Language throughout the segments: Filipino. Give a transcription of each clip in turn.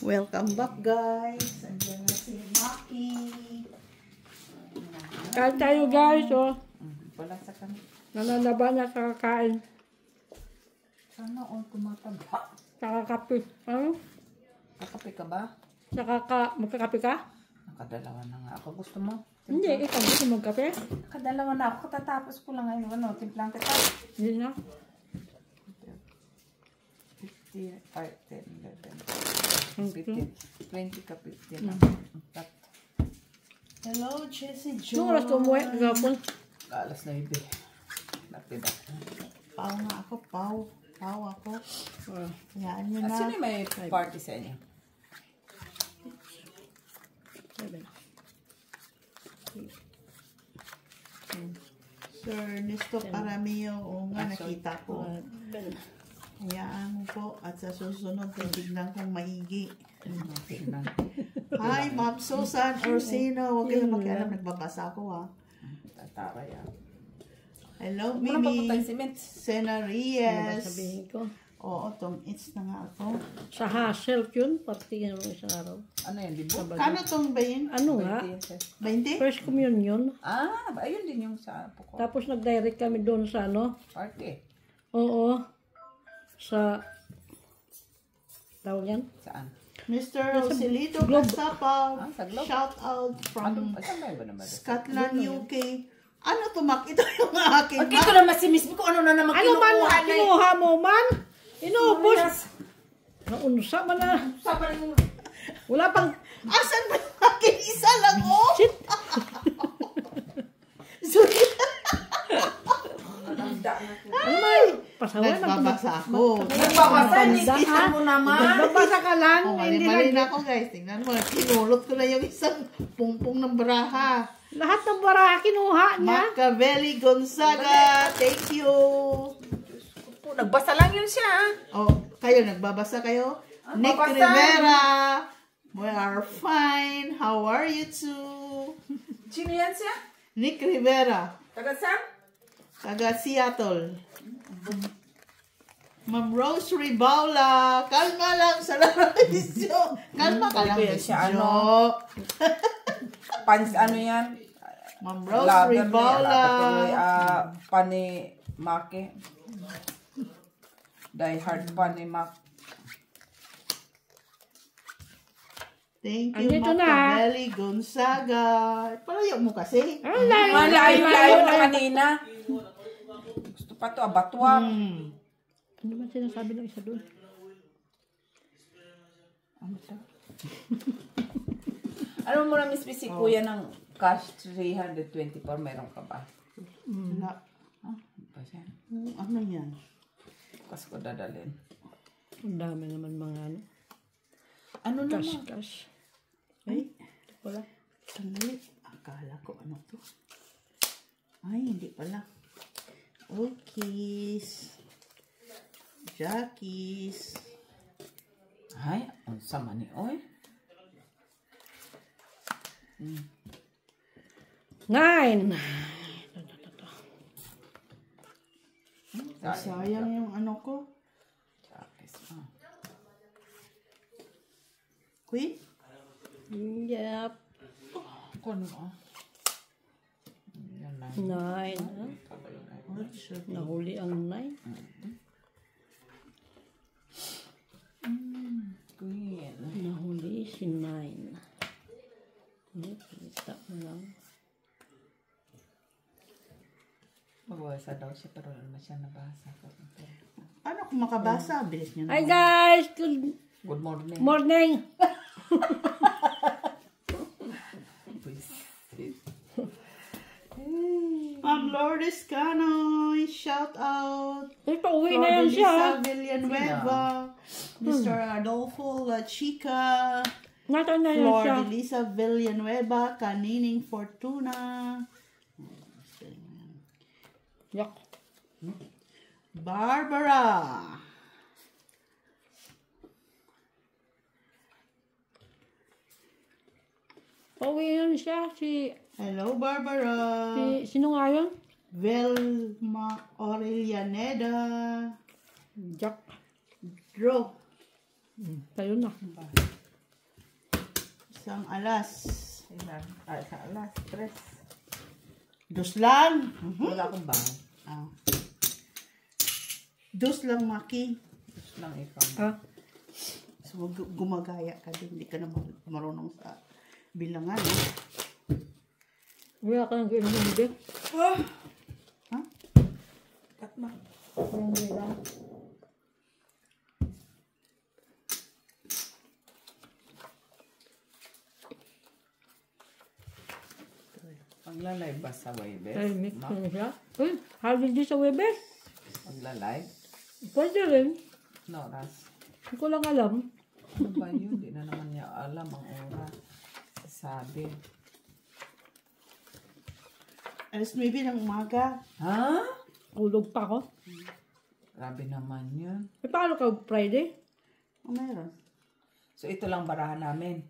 Welcome back, guys. Andiyan na si Maki. Kain tayo, guys, oh. Wala sa kami. Nananaba na sa kakain. Sana all tumataba. Kakakape. Ano? Kakape ka ba? Magkakape ka? Nakadalawa na nga ako. Gusto mo? Hindi, ikaw gusto magkape? Nakadalawa na ako. Katatapos ko lang ngayon. Ano, timplang kita. Hindi na. 50, 5, 10, 11, 15, 20 ka 15 na. Hello, Jessie Jo. Nung oras ko umuwi, gapon. Alas 9. Napiba. Pau nga ako, pau. Pau ako. Yan yun na. Sino may party sa inyo? 7. Sir Ernesto Paramio. Oo nga, nakita ko. Hayaan mo po. At sa susunod, titignan kong maigi. Hi, Ma'am Susan Orsino. Huwag kayong makialam. Nagbabasa ako, ha. Tatawa yan. Hello, Mimi. Sena Reyes. Sabihin ko. Oo, tong it's na nga ako. Sa Hassel yun, partingin mo isang araw. Ano yan, di ba? Kano tong bayin? Ano nga? 20? First communion. Ah, ayun din yung sa apo ko. Tapos nag-direct kami doon sa ano? Party. Oo. Sa tawag yan? Saan? Mr. Rosilito Castapaw. Shout out from Scotland, UK. Ano to, Mak? Ito yung akin. Bakit ko naman si Miss ko ano na naman ano man kinukuha na kinuha mo man? Inubos. Naunsa man na. Wala pang. Asan ba yung akin? Isa lang, oh. Shit. Ano man? Pasaway man. Nagbabasa ako. Nagbabasa, nisbitan mo naman. Nagbabasa ka lang. Mali na ako, guys. Tingnan mo. Kinulot ko na yung isang pungpong ng baraha. Lahat ng baraha kinuha niya. Machiavelli Gonzaga. Thank you. Nagbasa lang yun siya. Oh, kayo, nagbabasa kayo? Nick Babasa. Rivera. We are fine. How are you two? Sino yan siya? Nick Rivera. Taga saan? Taga Seattle. Ma'am Rose Ribaula. Kalma lang sa laradisyo. Kalma ka lang. Siya, ano? Pans ano yan? Ma'am Rose Ribaula. Pani Maki. Die hard pani Maki. Thank you, Andito na. Machiavelli Gonzaga. Palayo mo kasi. Malayo na kanina. Gusto pa to, abatwa. Ano man sinasabi ng isa doon? Ano to? Ano mo na Miss si Kuya ng cash 324, meron ka ba? Wala. Ba siya? Ano yan? Kasi ko dadalhin. Ang dami naman mga ano. Ano naman? Cash. Ay, Wala. sandali. Akala ko ano to. Ay, hindi pala. Okay. Jackies. Ay, ang sama ni Oy. 9. Sayang yung ano ko. Queen? Yep. Kung ano? 9. Nahuli ang 9. Queen. Nahuli si 9. Kita mo lang. Mabasa daw siya pero naman siya nabasa. Paano kung makabasa? Bilis niyo Hi naman. guys! Good morning. Morning! Ma'am Lourdes Canoy, shout out. Ito, uwi na yan siya. Flor Villanueva, Mr. Adolfo La Chica, Nasaan na yan Flor siya? Delisa Villanueva, Kanining Fortuna, Yak. Barbara. Uwi na siya. Hello, Barbara. Sino nga yun? Velma Aurelianeda. Jack. Drew. Tayo na. Isang alas. Ilan? Sa alas. 3. Dos lang. Wala akong bahay. Ah. Dos lang, Maki. Gusto lang ikaw. Ah, So, gumagaya ka din. Hindi ka na marunong sa bilangan. wala ka nang gawin ng bibig. Ha? Katma. Walang gawin. Magla-live ba sa Webes? Ay, mix na siya. Uy, hali di sa Webes. Magla-live? Pwede rin. No, Ras. Hindi ko lang alam. Ano ba yun? Di na naman niya alam ang oras. Sabi. Alas 9 ng umaga. Ha? Ulog pa ako. Grabe naman yun. Eh, paano ka Friday? O, meron. So, ito lang barahan namin.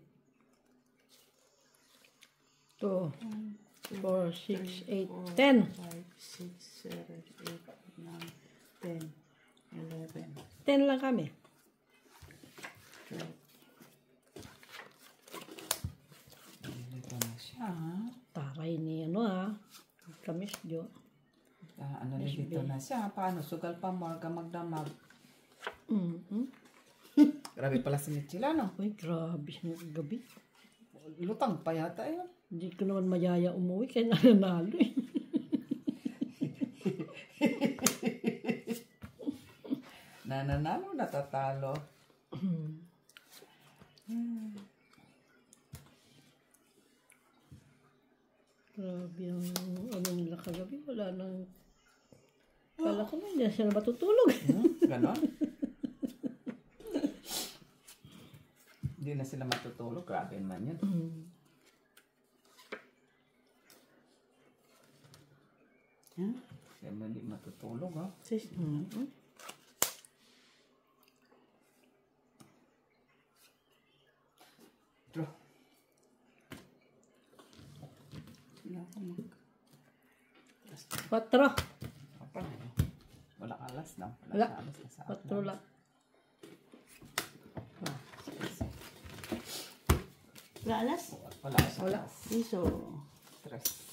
2, 4, 6, 8, 10. 5, 6, 7, 8, 9, 10, 11, 10 lang kami. 12. Dito na siya, ha? Taray ni ano ha. Kamis jo. Ano na dito na siya. Paano? Sugal pa mo. Magdamag. Grabe pala si Michila, no? Uy, grabe siya ng gabi. Lutang pa yata yun. Hindi ko naman mayaya umuwi kaya nananalo eh. Nananalo, natatalo. Grabe ang ano nila kagabi. Wala nang... Kala ko na, hindi sila matutulog. Ganon? Hindi na sila matutulog. Grabe man yun. Huh? Kaya man hindi matutulog, ha? Sis. True. Wala akong mag... 4. Apa na yun? Walang alas lang. Wala. Sa alas na sa 4 lang. Wala alas? Wala sa Wala. alas. Iso. 3.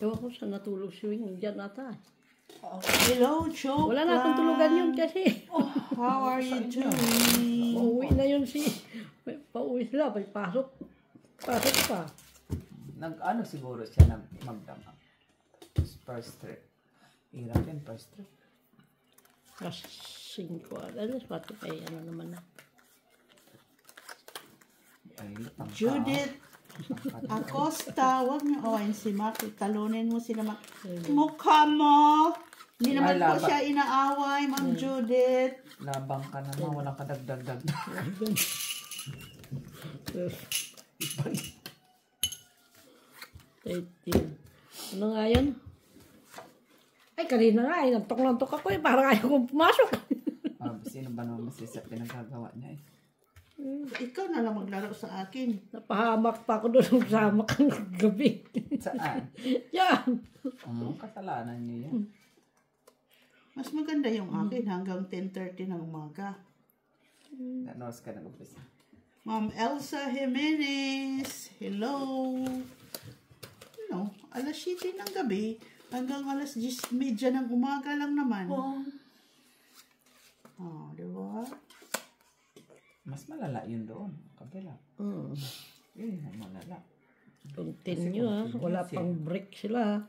Ewan ko sa natulog si Wing. Diyan nata. Hello, Chocolate. Wala na akong tulugan yun kasi. How are you doing? Pauwi na yun si... Pauwi sila. May pasok. Pasok pa. Nag-ano siguro siya na magdamag. First trip. Hirap din first trip. Mas 5. Ano, 4 pa ano naman na. Ay, lutang pa. Judith Acosta, wag niyo awayin si Maki. Talunin mo sila Maki. Mukha mo! Hindi naman po siya inaaway, Ma'am Judith. Labang ka naman. Walang kadagdag-dag. 18. Ano nga yun? Ay, kanina nga eh. Nantok-nantok ako eh. Parang ayaw kong pumasok. Sino ba naman masisip pinagagawa niya eh? Ikaw na lang maglaro sa akin. Napahamak pa ako doon sa hamak ng gabi. Saan? Yan. Kasalanan niyo yan. Mas maganda yung akin hanggang 10:30 ng umaga. Nanos ka nag-umpisa. Ma'am Elsa Jimenez. Hello. Ano? Alas 7 ng gabi hanggang alas 10:30 ng umaga lang naman. Oh, di ba? Mas malala yun doon. Kabila. Yun yung malala. Continue ha. Wala pang break sila.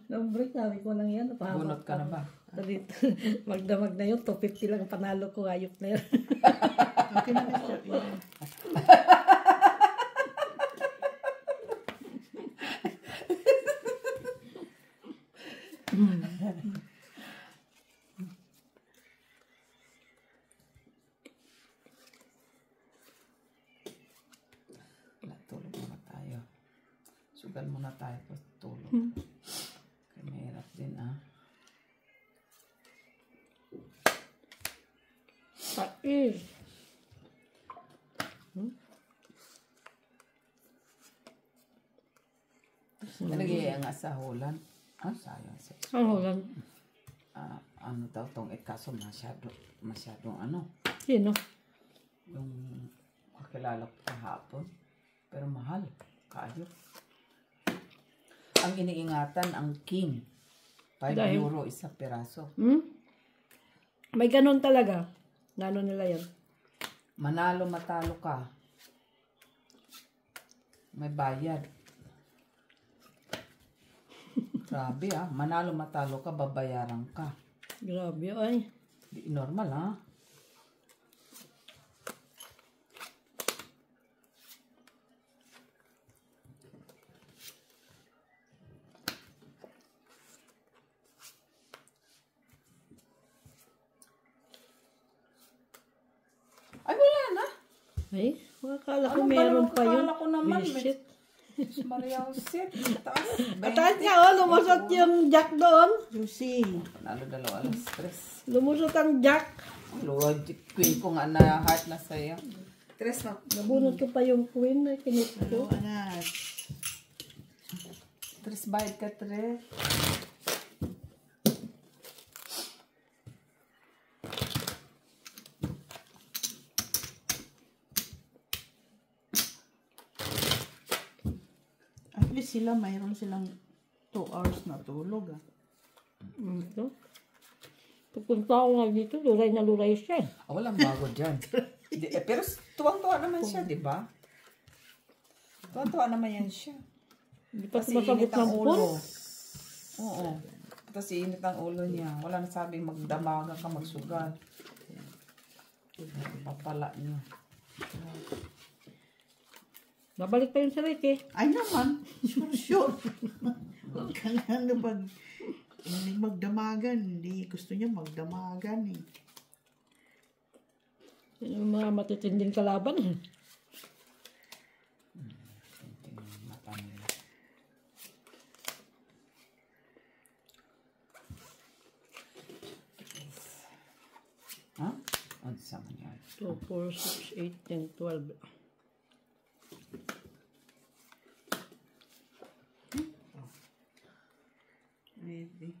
Nang break sabi ko lang yan. Bunot ka na ba? Dito. Magdamag na yun. 250 lang panalo ko. Ayop na yun. Okay na Mr. Ian. Tulog muna tayo. Sugal muna tayo po tulog. Kaya mahirap din Sais. Nalagay ang asahulan. Sayang. Ang hulan. Ano daw tong kaso masyadong ano. Sino? Yung kakilala ko kahapon. Pero mahal. Kayo. Ang iniingatan, ang king. 5 euro isa peraso. May ganun talaga. Nano nila yan? Manalo matalo ka. May bayad. Grabe manalo matalo ka, babayaran ka. Grabe ay. Di normal Ay, wala na. Ay, akala ko Ano ba meron naman pa yun. akala ko naman, Visit. Maria Jose, taas. Ataas niya, lumusot yung jack doon. Juicy. Panalo 2 alas 3. Lumusot ang jack. Lord, queen ko nga na heart na sa'yo. 3 na. Nabunod ko pa yung queen na kinit ko. Anak. 3 bayad ka, 3. At least sila, mayroon silang 2 hours na tulog Ito. Pupunta ako nga dito, luray na luray siya. Walang bago dyan. Pero tuwang-tuwa naman siya, di ba? Tuwang-tuwa naman yan siya. Hindi pa Kasi sumasagot init ang ng ulo. phone. Oo. Kasi init ang ulo niya. Wala na sabing magdamaga ka, magsugal. Papala niya. Babalik pa yun sa Ricky. Ay naman, sure. Huwag ka nga na pag hindi magdamagan. Hindi gusto niya magdamagan Yun yung mga matitinding kalaban. Mata nila. Ha? Ano sa mga 2, 4, 6, 8, 10, 12. Maybe.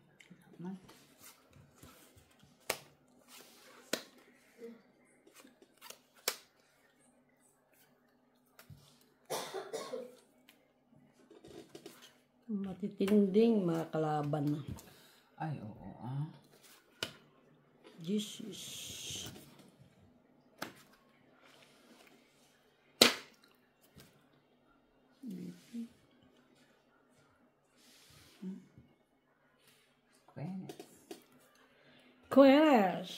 Man. Matitinding mga kalaban. Ay, oo Jesus. Queens.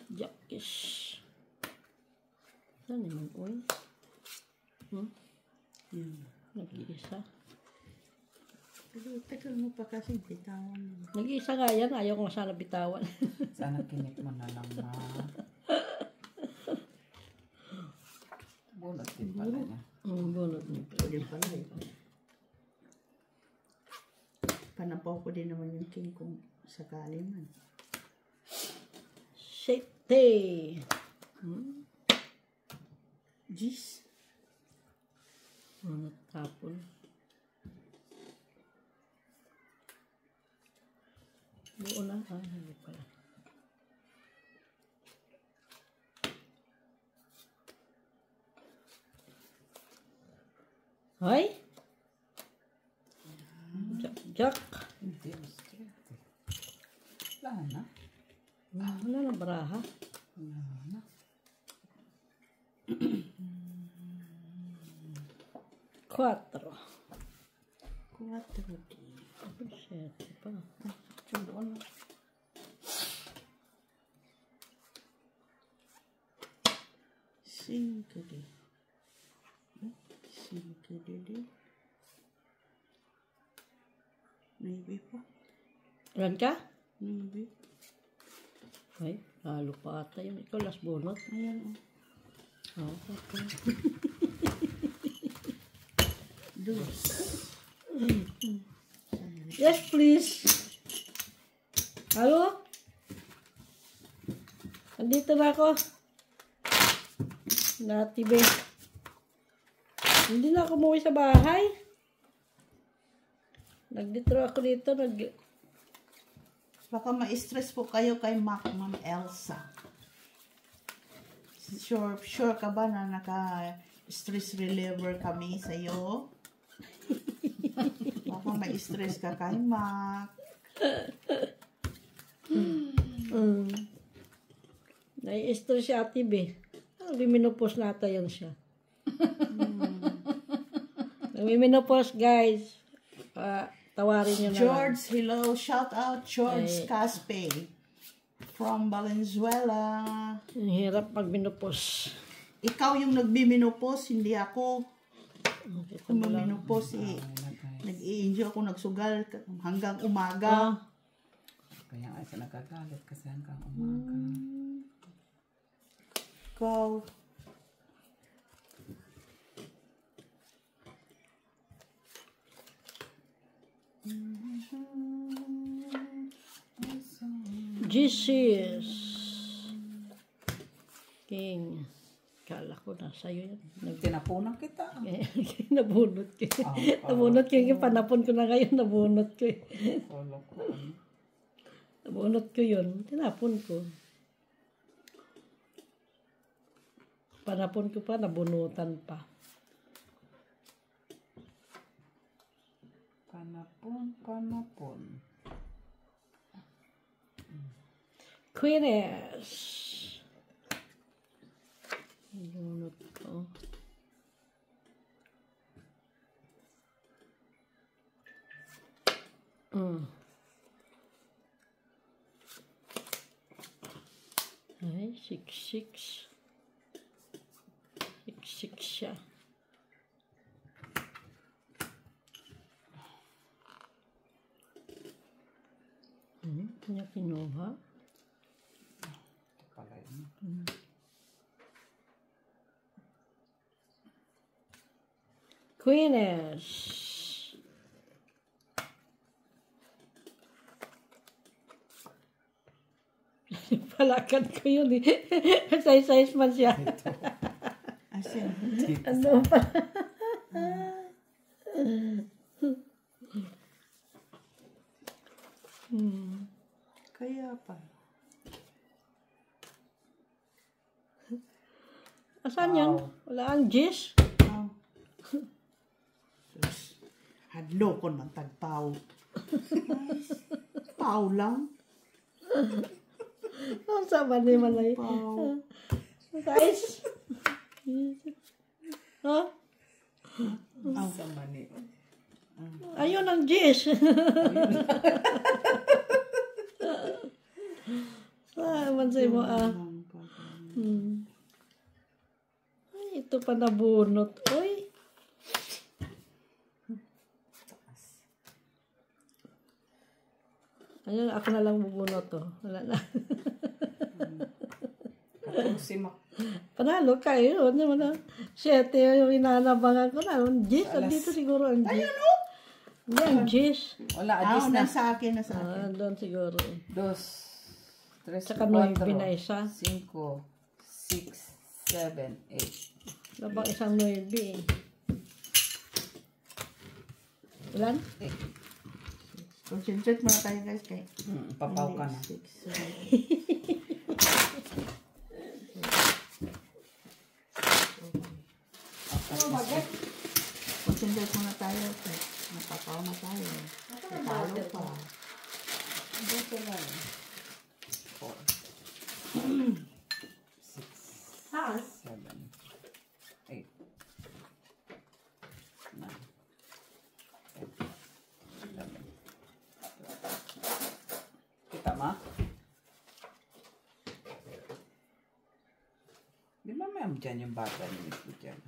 Jakis. Saan naman oy? Nag-iisa. Pero tagal mo pa kasi bitawan. Nag-iisa nga yan. Ayaw ko nga sana bitawan. Sana kinip mo na lang na. Bunot din pala niya. Bunot mo. Pwede pala Panapaw ko din naman yung king kung sakali man. Sete. Jeez. Tapon. Buo na. Hindi pala. Hoy? Jack. Hindi, wala na. Wala na baraha. Wala na. Quatro. 4D. Sete pa. Doon. 5D. 5D. Maybe pa. Ilan ka? Maybe. Ay, lalo pa ata yun. Ikaw last bonot. Ayan Okay. Dos. Yes, please. Halo? Andito na ako. Natibe. Hindi na ako umuwi sa bahay. Nag-withdraw ako dito. Baka ma-stress po kayo kay Ma'am Elsa. Sure ka ba na naka-stress reliever kami sa'yo? Baka ma-stress ka kay Mac. Nai-stress si Ate B. Nag-minopause nata yan siya. Nag-minopause, guys. Tawarin nyo na George, hello. Shout out George Caspe from Valenzuela. Ang hirap mag-minopause. Ikaw yung nagbiminopause, hindi ako. Kung magminopause, nag-i-enjoy ako, nagsugal hanggang umaga. Kaya nga siya nagagalit kasi hanggang umaga. Ikaw. Jesus. King. Kala ko nasa iyo yan. Tinapunan kita. Nabunot ko. Nabunot ko yung panapon ko na ngayon. Nabunot ko. Nabunot ko yun. Tinapon ko. Panapon ko pa. Nabunutan pa. Panapon. Queeness. Nabunot ko. Ay, 6-6. 6-6 siya. Kanya kinuha. Ito pala yun. Queeness. Palakan ko yun eh. Size man siya. Asin. Ano pa? Kaya pa. Asan yan? Wala ang G's? Hadlo ko ng tagpaw. Pau lang. Ang sama ni Malay. Pau. Guys. Ha? Ang sama ni. Ayun ang G's. Man sa'yo mo Ay, ito pa nabunot. Uy. Ayun, ako na lang bubunot to. Wala na. Si Mac. Panalo kayo. Ano mo na? 7 yung inanabangan ko na. G's. Andito siguro ang G's. Ayun o! Hindi, ang G's. Wala, adis na. Nasa akin, nasa akin. Doon siguro. 2, 3, Saka 9 na isa. 5, 6, 7, 8. Labang isang 9 eh. Ilan? Concentrate muna tayo guys kay Papaw ka na. 6, 7. Concentrate muna tayo kay napapaw na tayo. Natalo pa. Dito lang. 4, 6, Ha? 7, 8, 9, 10, 11. Kita ma? Di ba may dyan yung bata ni Miko dyan?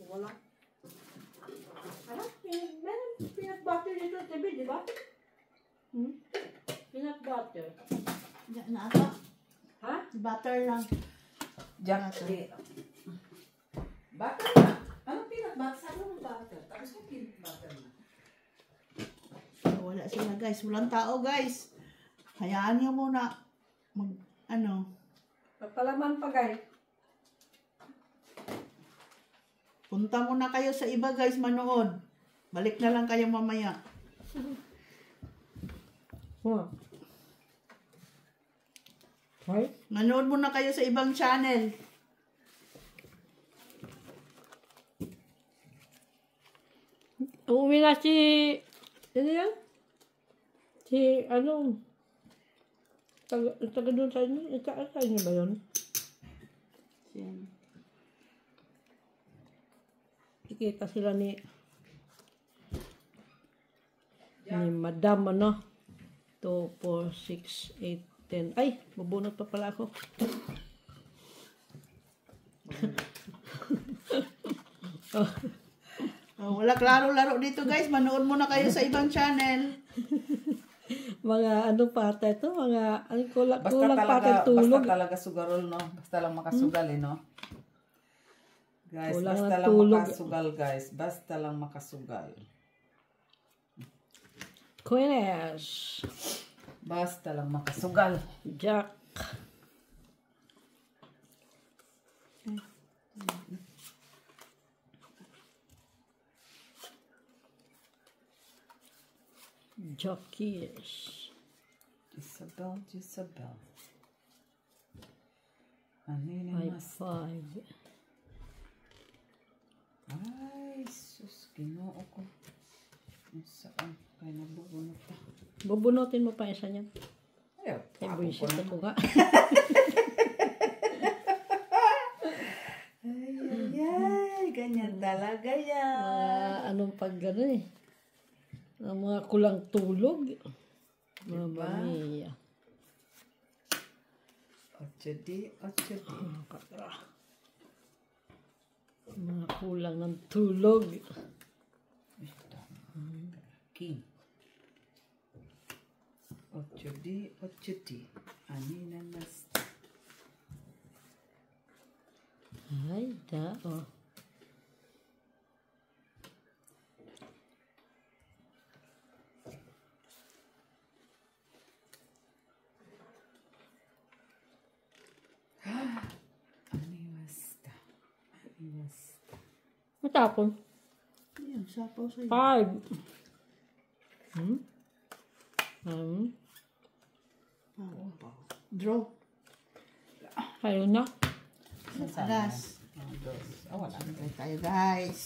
Wala. Ano? Meron peanut butter dito, Tibi, di ba? Peanut butter. Diyan na ata. Ha? Butter lang. Jack, Butter. butter na. Anong peanut butter? Saan yung butter? Tapos yung peanut butter na. Wala sila guys. Walang tao guys. Hayaan niyo muna. Pagpalaman pa, guys. Punta muna kayo sa iba guys, manood. Balik na lang kayo mamaya. What? Right? Manood muna kayo sa ibang channel. Uuwi na si... Ano yan? Si, ano... Taga doon sa inyo? Sa inyo ba yun? Yan. Kikita sila ni Madam, ano? 2, 4, 6, 8, 10. Ay! Mabunot pa pala ako. Oh, wala klaro-laro dito guys. Manood muna kayo sa ibang channel. Mga ano pata ito? Mga ano, kulang Basta pata tulog. talaga sugarol, no? Basta lang makasugal, eh, no? Guys, Kulang basta ng lang tulog. makasugal, guys. Basta lang makasugal. Queeness. Basta lang makasugal. Jack. Jockeys. Jezebel. Anini High mas. five. Ay, sus, ginoo ko. Saan? Kaya nabubunot na. Bubunutin mo pa isa niyan. Ayaw, Ay, ako buisit na. ako nga. Ay, ganyan talaga yan. Anong pag gano'n eh. Ang mga kulang tulog. Diba? Mamma mia. 8D. Mga kulang ng tulog. King. 8D. Anina mas. Ay, oh. Aniwasta. Matapon. Ayan, sapaw sa'yo. 5. Draw. Kayo na. Alas. Wala. Okay tayo guys.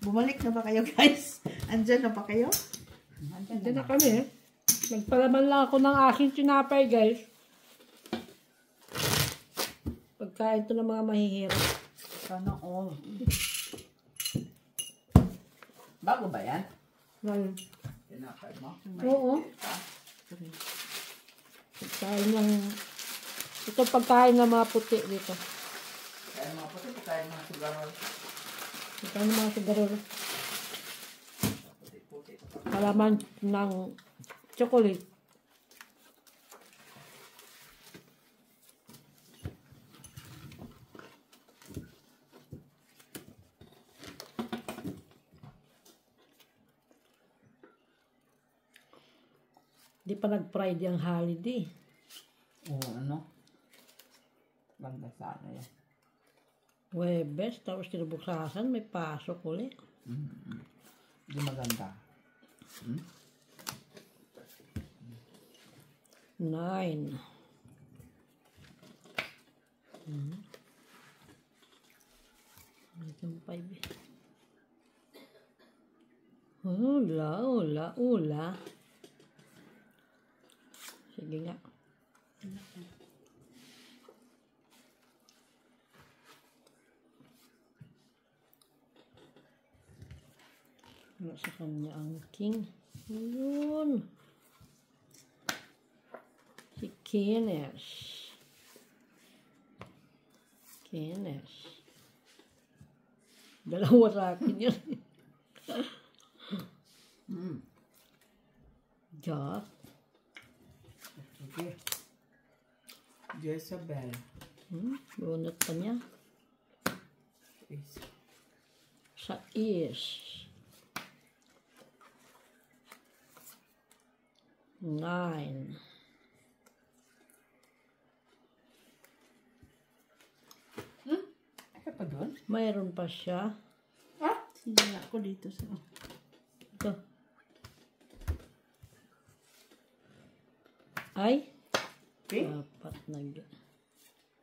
Bumalik na ba kayo guys? Andyan na ba kayo? Hindi na kami. Nagpalaman lang ako ng aking tinapay, guys. Pagkain to ng mga mahihirap. Sana all. Bago ba yan? Ngayon. Tinapay mo? Oo. Pagkain ng... Ito pagkain ng mga puti dito. Kaya mga puti, kaya mga sugarol. Pagkain ng mga sigarilyo. Puti. Kalaman ng chocolate. Di pa nag-Friday ang holiday. Oo, ano? Ganda sana yan. Webes, tapos kinabukasan, may pasok ulit. Hindi maganda. 9. Itong 5 eh. Ula. Sige nga. Wala sa kanya ang king. Ayun. Si Kines. Dalawa sa akin yan. Jack. Okay. Jezebel. Bunot pa niya. Is. Sa is. 9. Ay, pa doon? Mayroon pa siya. Ah? Sinala ko dito sa... Ito. Ay, Okay. dapat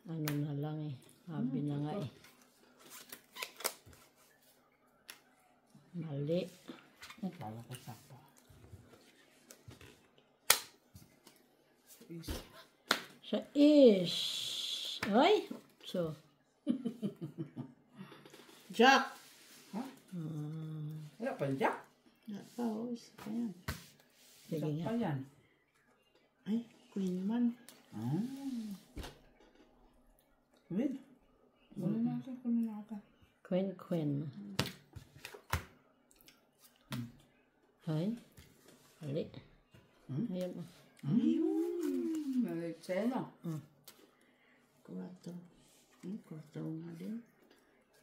ano na lang eh. Sabi na nga eh. Mali. Kala ko sakto. Sa is. Ay, so. Jack! Wala pa Jack. Wala pa, oh. Isa pa yan. Sige Jack nga. pa yan. Ay, Queen man. Wait. Wala natin. Kunin natin. Quen. Ay, mali. Ayan o. Nalitsena. 4. Ay, 4 nga din.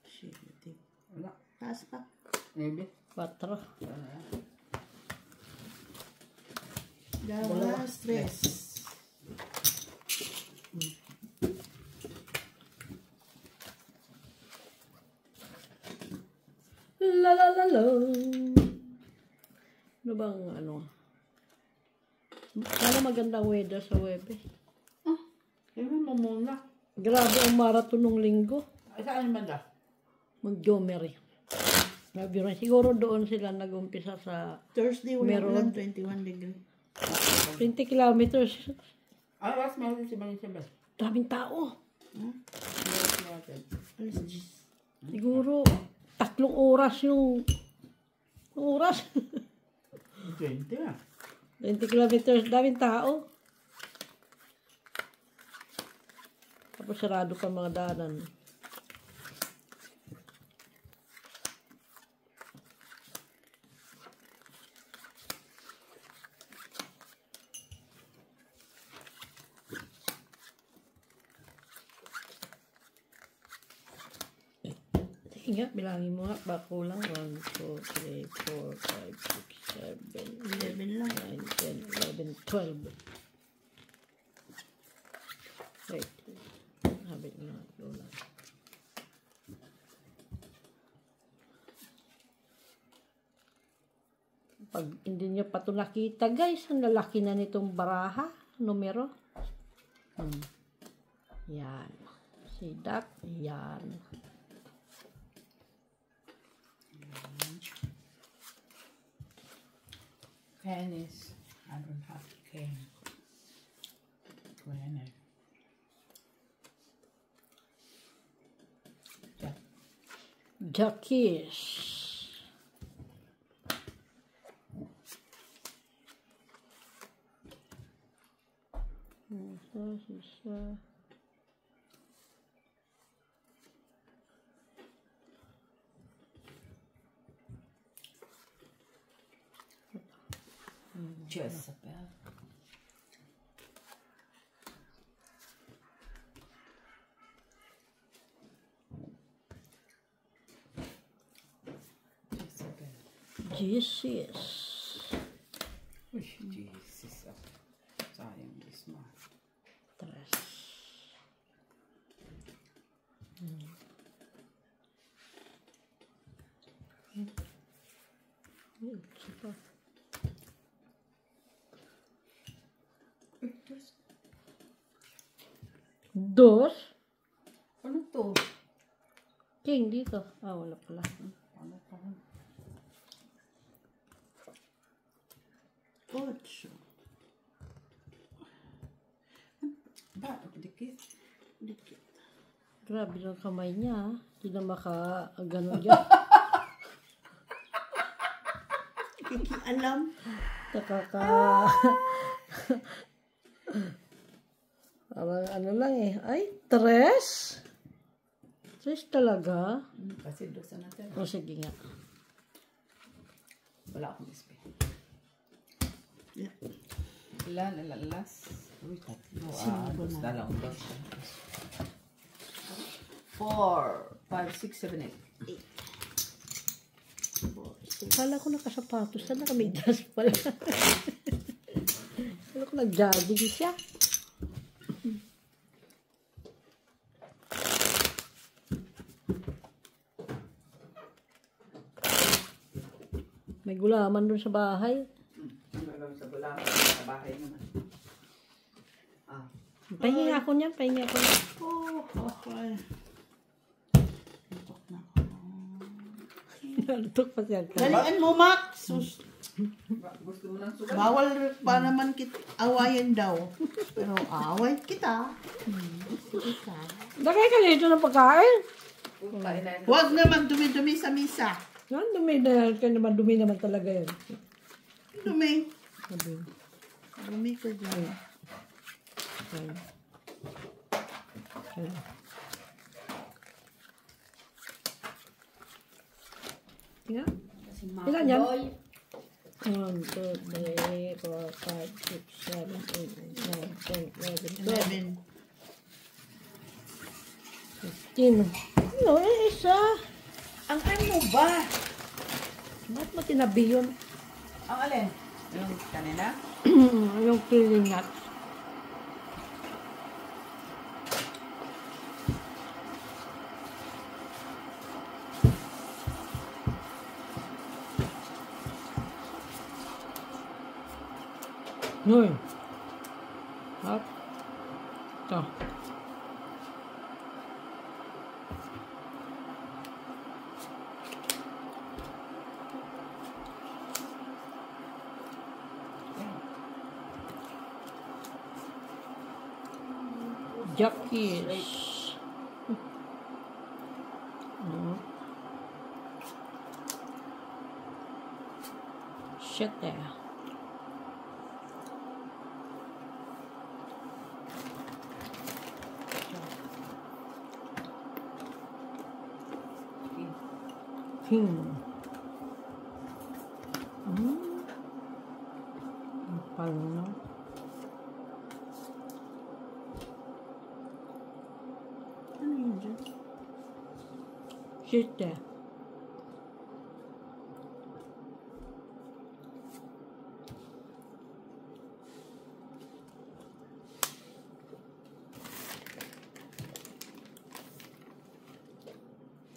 Shit. Wala. Taas pa. Maybe. 4. Dalawa, stress. La la la la. Ano bang ano? Sana magandang weather sa Webe. Tingnan mo muna. Grabe ang marathon ng linggo. Ay, saan ba da? Mag-jomery. Grabe rin. Siguro doon sila nag-umpisa sa Thursday, wala Meron. lang 21 degree. 20 kilometers. Ay, was meron si Manisabel. Daming tao. Meron natin. Alas 10. Siguro 3 oras yung oras. 20 ah. 20 kilometers. Daming tao. Tapos sarado pa mga daanan. Sige nga, bilangin mo nga. Baka kulang. 1, 2, 3, 4, 5, 6, 7, 11 lang. 9, 10, 11, 12. Wait. Habit nga. Lola. Pag hindi nyo pa ito nakita, guys, ang lalaki na nitong baraha. Numero. Yan. See that? Yan. Tennis. I don't have cane. Granite. Jack. Jackies. Isa. Jezebel. Jezebel. Jesus. Uy, Jesus. Sayang this man. Tres. Isa pa. Dos. Ano to? King dito. Ah, wala pala. Ano pa? 8. Ba, dikit. Dikit. Grabe yung kamay niya. Hindi na maka-ganon yan. Kikialam. Nakaka... Parang ano lang eh. Ay, tres? Tres talaga? Kasi dosa natin. O sige nga. Wala akong ispe. Yeah. Ilan, last. Uy, 3. Cinco Dos na. na lang. 4, 5, 6, 7, 8. Kala ko nakasapatos. Sana kami jas pala. Kala ko nag-jogging siya. May gulaman doon sa bahay. Ang gagawin sa gulaman, sa bahay naman. Pahingi ako niyan, pahingi ako niyan. Oh, okay. Tutok na ako. Nalutok pa siya. Dalian mo, Max. Sus. Gusto mo ng sugal? Bawal pa naman awayan daw. Pero away kita. Sige ka. Lagay ka dito ng pagkain. Huwag naman dumi-dumi sa misa. Yan, dumi na. Kaya naman dumi naman talaga yan. Dumi. Sabi. Dumi ka dyan. Ayan. Ayan. Tingnan. Ilan yan? 1, 2, 3, 4, 5, 6, 7, 8, 9, 10, 11, 12, 11. 15. Ano, isa. Ang ano ba? Ba't mo tinabi yun? Ang alin? Yung kanina? Yung killing nuts. Noy. Hop. Ito. Jackies. Shit there. Paano? Ano yun dyan? Shit there.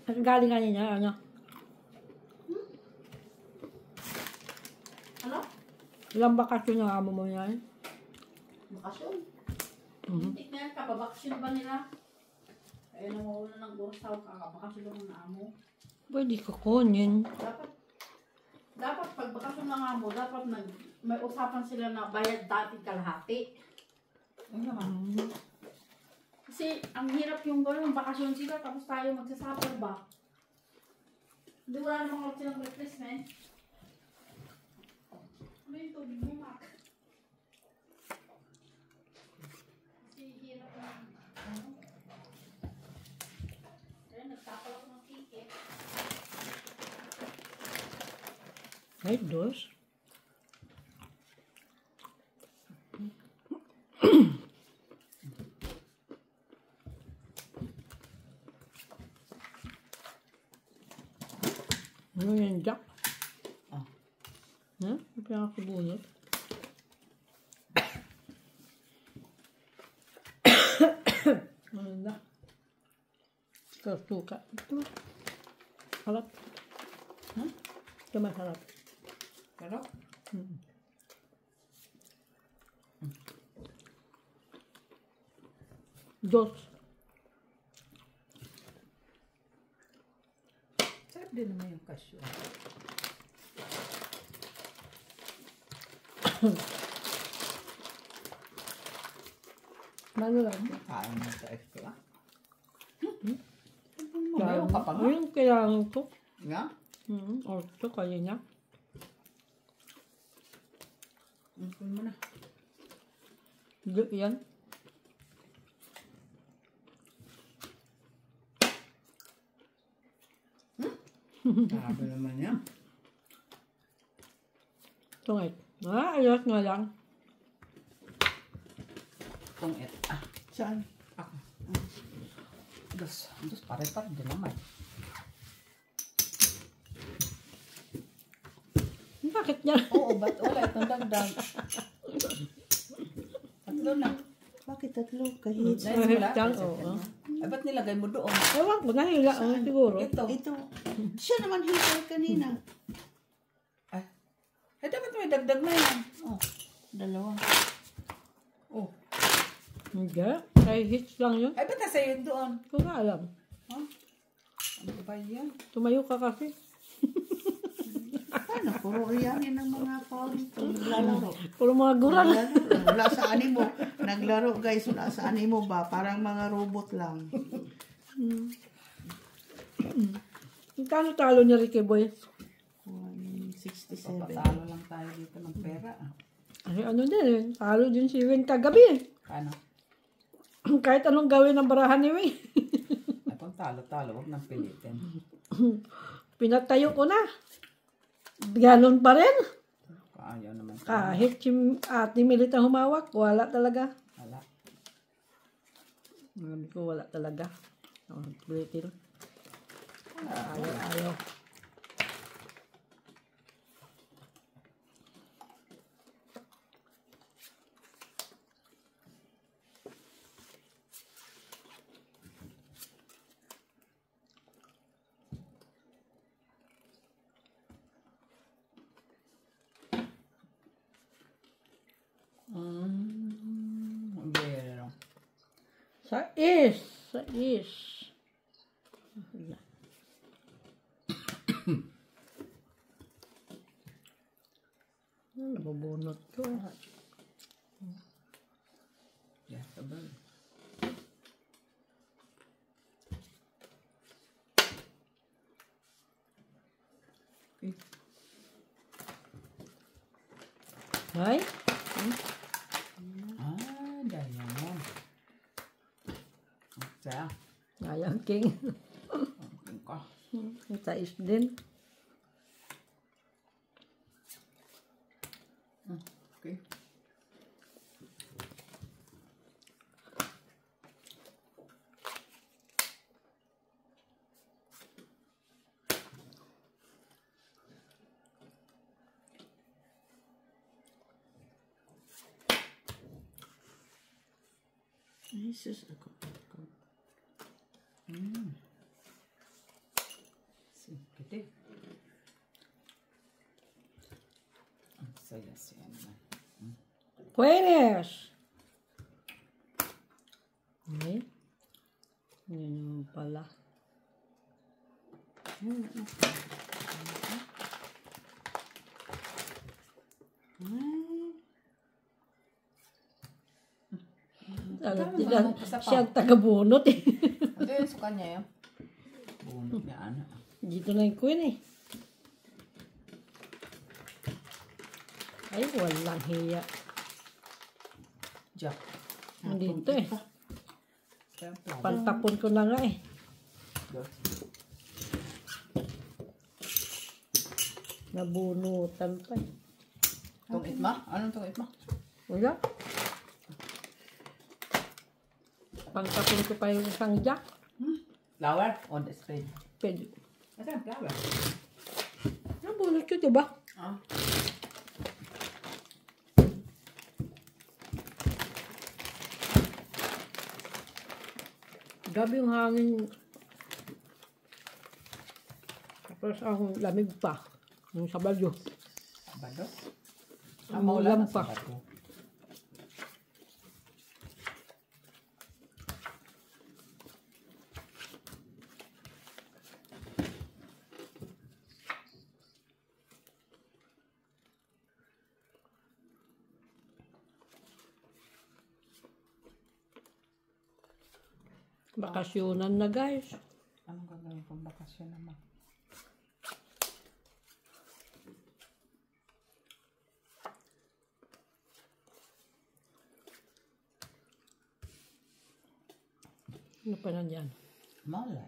Galing kanina, ano? Ano? Ilang bakasyon na amo mo yan? Bakasyon. Hindi na yan, kapabakasyon ba nila? Kaya namawala ng gursaw, kakabakasyon lang ng amo. Pwede ka kunin. Dapat pag bakasyon ng amo, dapat may usapan sila na bayad dati kalahati. Ano naman? Kasi ang hirap yung gano'n, bakasyon sila, tapos tayo magsasapper ba? Hindi wala namang silang replacement. Ano yung tubig mo, Mac? Kasi hirap na. Kaya nagtapal ako ng ticket. Ay, dos. Ano yan, Jack? Ah. Ha? Ang pinakabunot. Ano na? Suka. Ito. Harap. Ha? Ito masarap. Pero? Dos. Sarap din naman yung cashew. Ano lang? Kain mo sa extra. Kaya, Meron ka pa nga. ayun, kailangan ko. Nga? O, ito, kaya niya. Kunin mo na. Yan. Grabe naman yan. Tungit. Ayos nga lang. Itong Saan? ako. Dos pare-pare din naman. Bakit niya? Oo, ba't wala itong dagdag? Tatlo na. Bakit tatlo? Kahit Dahil wala. Lang, kasi oo. ano. Ay, ba't nilagay mo doon? Ewan ko, nahila. Siguro. Ito. ito. Siya naman hitay kanina. Ay, dagdag na yan. Oh, dalawa. Oh. Hindi. Kay hits lang yun. Ay, ba't nasa yun doon? Ko nga alam. Huh? Ano ba yan? Tumayo ka kasi. Ano, puro yan ang mga tao dito. Naglalaro. Puro mga gurang. Wala sa animo. Naglaro guys, wala sa animo ba? Parang mga robot lang. Talo-talo niya Ricky Boy. 167. Papatalo lang tayo dito ng pera. Ay, ano din eh. Talo din si Wing kagabi eh. Ano? Kahit anong gawin ng barahan ni Wing. Ay, kung talo-talo, huwag nang pilitin. Pinatayo ko na. Ganon pa rin. Ayaw naman. Kahit si ate Milita humawak, wala talaga. Wala. Sabi ko, wala talaga. Pilitin. Ayaw. Bero. Sais. Nabubunot ko. Yeah, sabay. Okay. Ay? Diamond. Saya. Ayang king. Ka. Sais din. Okay. Jesus, ako. Gede. Ang saya siya naman. Puedes. Ay. Yan naman pala. Siya ang taga-bunot eh. Ito yun sa kanya yun. Bunot niya ano. Dito na yung queen eh. Ay, walang hiya. Jack. Dito eh. Siyempre. Pantapon ko na nga eh. Nabunutan pa eh. Itong itma? Anong itong itma? Wala. Pantapon ko pa yung isang jack. Flower on the spade. Pwede. Asan flower? Nabunot ko, diba? Ah. Gabi yung hangin. Tapos ang lamig pa. Yung Sabado. Sabado? Umulan pa. Sabado. Bakasyonan na guys. Anong gagawin kong bakasyon naman? Ano pa nandyan? Malay.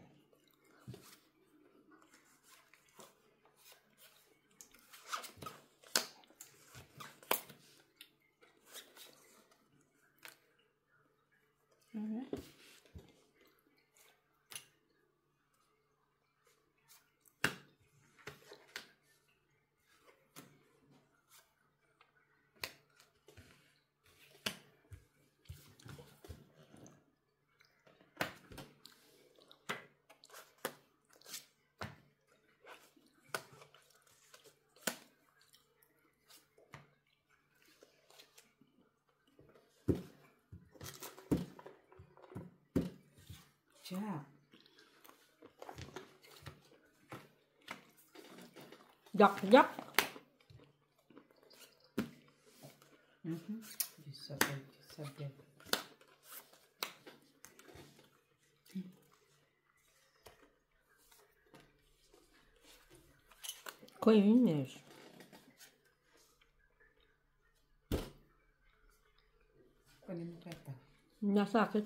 Jack. Jack. Isabel. Queeners. Kunin mo kita. Nasa akin.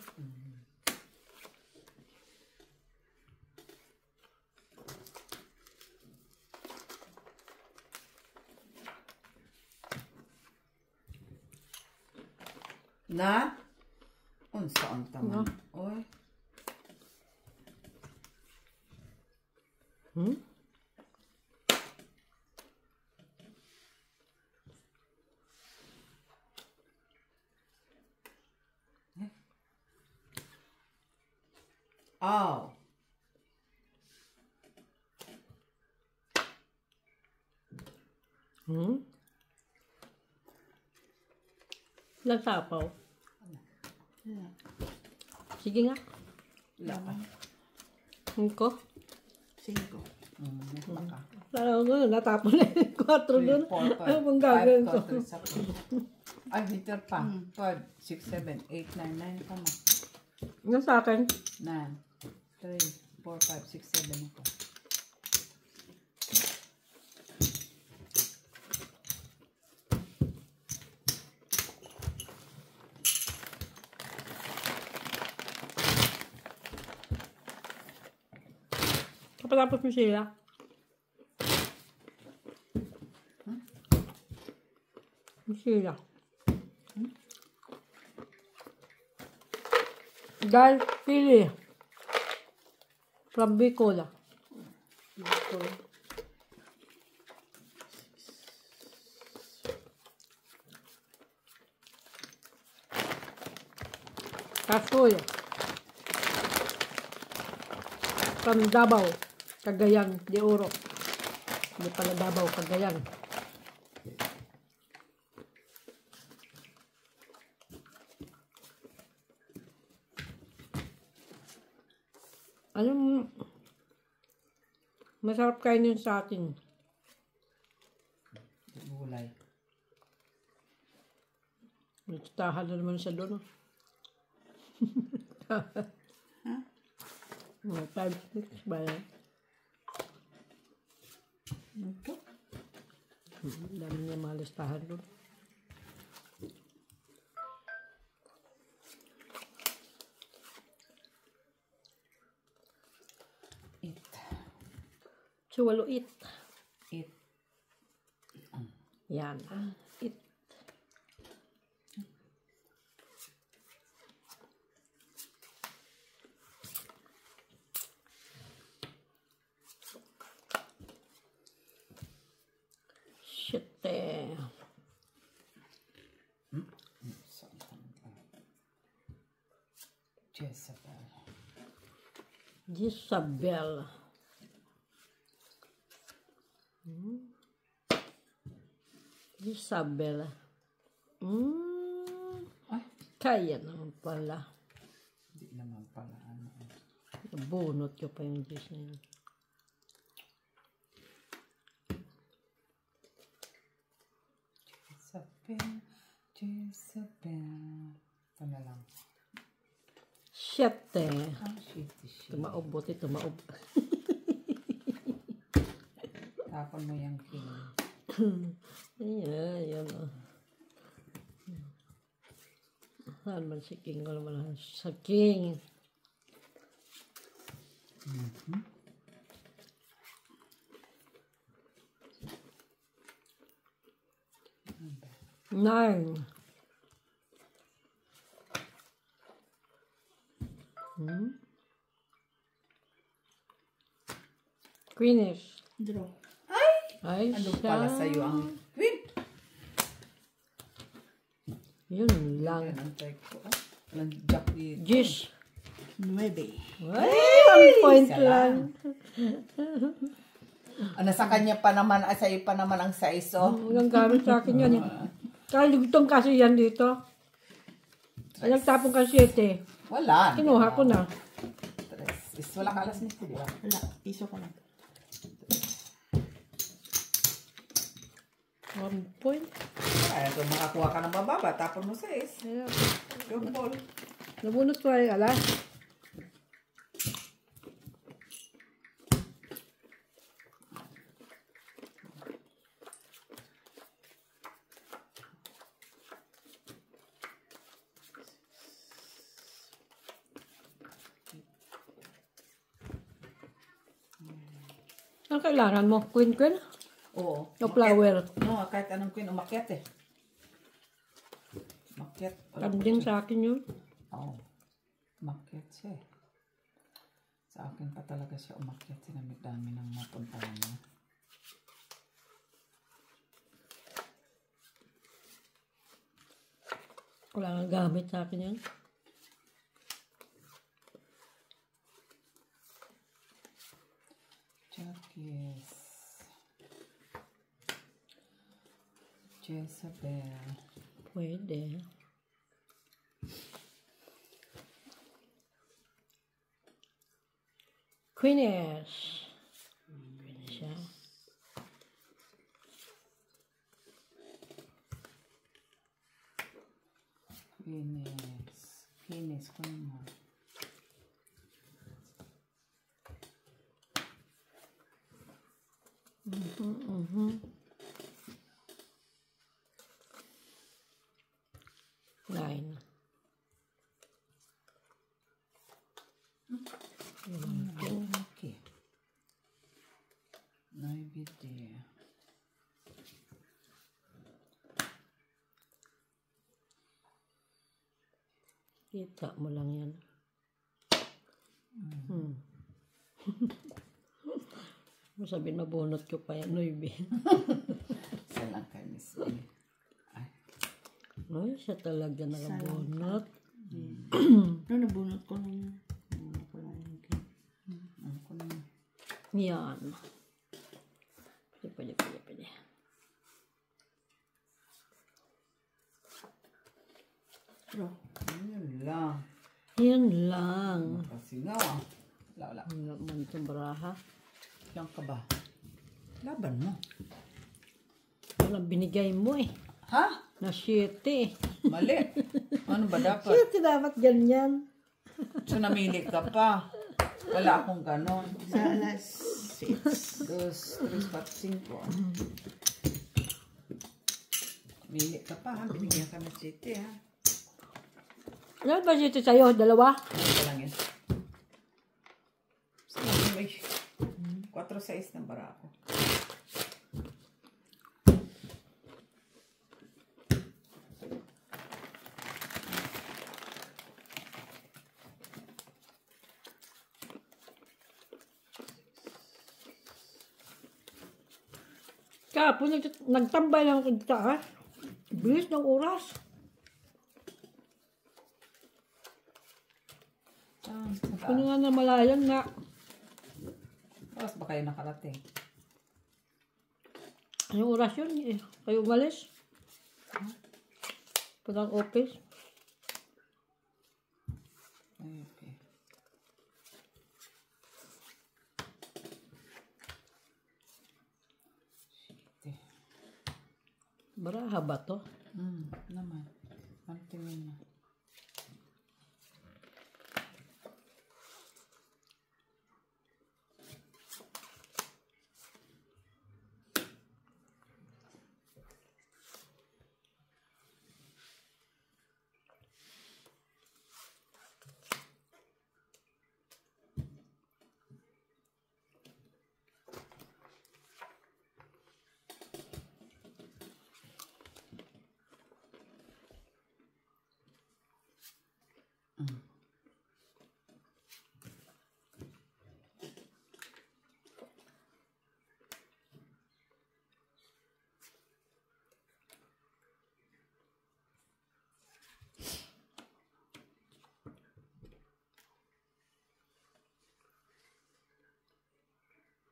Na? Unsa ang taman? Oy. Oh. Nagsapaw. Yeah. Sige nga. Wala pa. Ko. 5. Baka. Lalo ko, natapon na yung 4 dun. 4, 5. Ano bang gagawin ko? Ay, bitter pa. 5, 6, 7, 8, 9, 9 pa ma. Nasa akin. 9, 3, 4, 5, 6, 7 ako. Kapatapos mo sila. Sila. Dahil pili. From Bicol. Kasoy. From Davao. Cagayan de Oro. Hindi pala Davao, Cagayan. Anong masarap kainin sa atin? Gulay. Nagtahan na naman siya doon. Ha? 5-6 ba yan? Ito? Dami niya mga listahan doon. Suwalo it. It. Yan. It. Shit eh. Jezabel. Isabel. Kaya naman pala. Hindi naman pala. Nabunot ko pa yung Diyos na yun. Jezabel. Ito na lang. Shit eh. Shit. Tumaob, buti tumaob. Tapon mo yung king. Ayan. Saan man si King? Wala man sa King. Nine. Queenish. Draw. Ay, Ano siya. pala sa'yo ang queen? Yun lang. Yan ang type ko. Nag-jack dito. Gish. 9. Ay, 1 point isa lang. Sa kanya pa naman, sa'yo pa naman ang size, oh. Walang gamit sa akin yan. Kalugtong kasi yan dito. Ay, nagtapon kasi ito eh. Wala. Kinuha ko na. 3, Is wala ka alas nito, di ba? Wala, piso ka lang. 1 point. Ay, kung makakuha ka ng mababa, tapon mo 6. Ayan. Yung ball. Nabunot ko ay alas. Ang kailangan mo? Queen? Oo. O flower? No, kahit anong queen, umakyat eh. Umakyat. Kanding sa akin yun. Oo. Umakyat siya eh. Sa akin pa talaga siya umakyat. Sinamit-dami ng mapuntahan niya. Wala nga gamit sa akin yan. Jacques. Jezebel. Pwede. Queenish. Pwede siya. Venus, kunin mo. Nine. Okay. Maybe there. Kita mo lang yan. Sabihin, mabunot ko pa yan, Noybe. Isa lang kay Miss B. Ay. Ay, siya talaga nakabunot. No, nabunot ko lang yun. Nabunot ko lang yun. Ano ko na. Yan. Pwede. Pero, yun lang. Yan lang. Makasingaw ah. Wala. Wala man itong baraha. Yan ka ba? Laban mo. Walang binigay mo eh. Ha? Na 7 eh. Mali. Ano ba dapat? 7 dapat ganyan. So, namili ka pa. Wala akong ganon. Sa alas 6. 2, 3, 4, 5. Mili ka pa ha. Binigyan ka ng city ha. Ano ba 7 sa'yo? 2? Ano lang yan? Sige, may 4-6 ng bara ako. Kapon, nagtambay lang ako dito ha. Bilis ng oras. Kung nga na malayan nga. Oras ba kayo nakarating? Anong oras yun? Eh, kayo umalis? Pulang office? Ay, okay. Shit. Baraha ba to? Naman. Ang tingin na.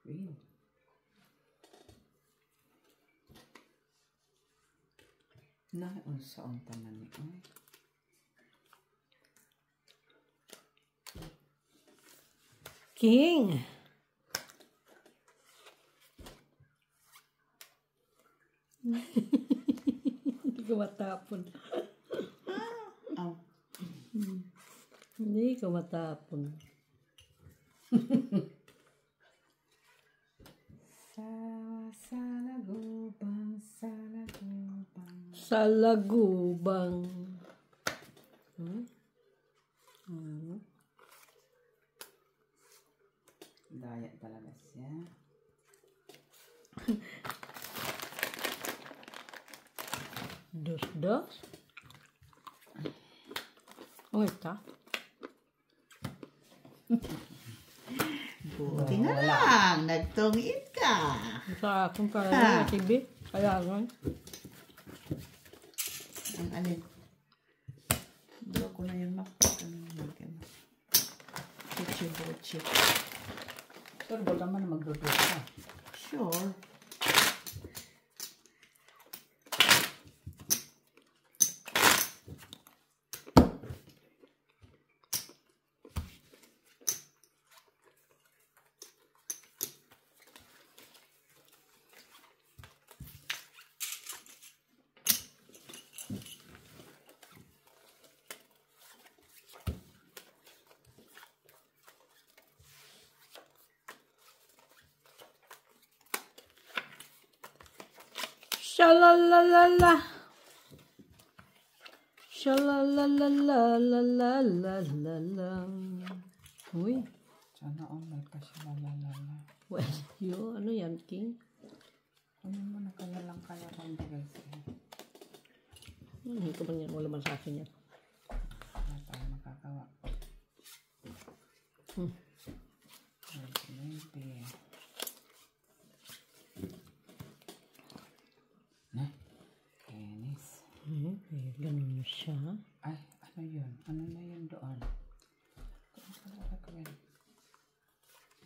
Queen. Unsa ang tanan ni ay. King. Hindi ko matapon. Oh. Hindi ko matapon. Salagubang, salagubang. Salagubang. Daya talaga siya. Dos. Oh, ito. Buti na lang. Nagtungin ka. Sa akong parang na TV. Kaya nga. Ang alin? Draw ko na yung map. Chichi. Sure, ba naman na magdodot ka? Sure. Shalalalala. Shalalalalalalalalala. Uy. Sana all may pa siya lalalala. Well, ano yan, King? Kunin mo na kaya lang kaya kung bigay siya. Hindi ko ba yan? Wala man sa akin yan. Wala tayo makakawa. Maybe. Na, Kenis. Ganun siya. Ay, ano yun? Ano na yun doon? Kung saan ka gawin?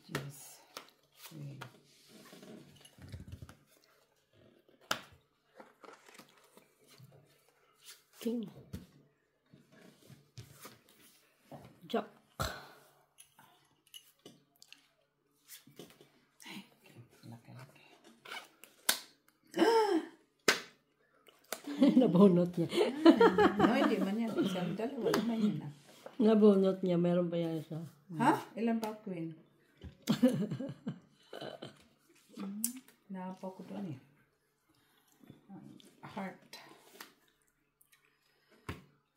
Jeez. Wait. King. Jack. Laki-laki. Nabunot niya. No, hindi man yan. Isang dalawa naman yun ah. Nabunot niya. Meron pa yan isa. Ha? Ilan ba, Queen? Napa ko doon eh. Heart.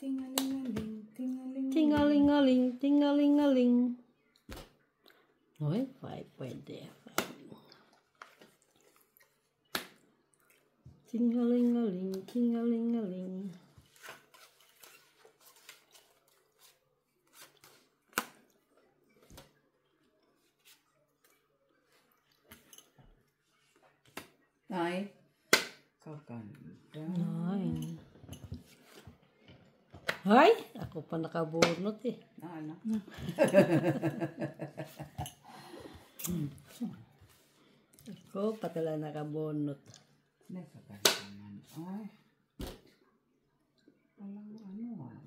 Tingalingaling, tingalingaling. Tingalingaling, tingalingaling. Uy, 5 pwede. Tingalingaling, tingalingaling. Ay, kaganda. Ay. Ay, ako pa nakabunot eh. Ano? Ako pa tala nakabunot. May kaganda naman. Ay. Walang ano ah.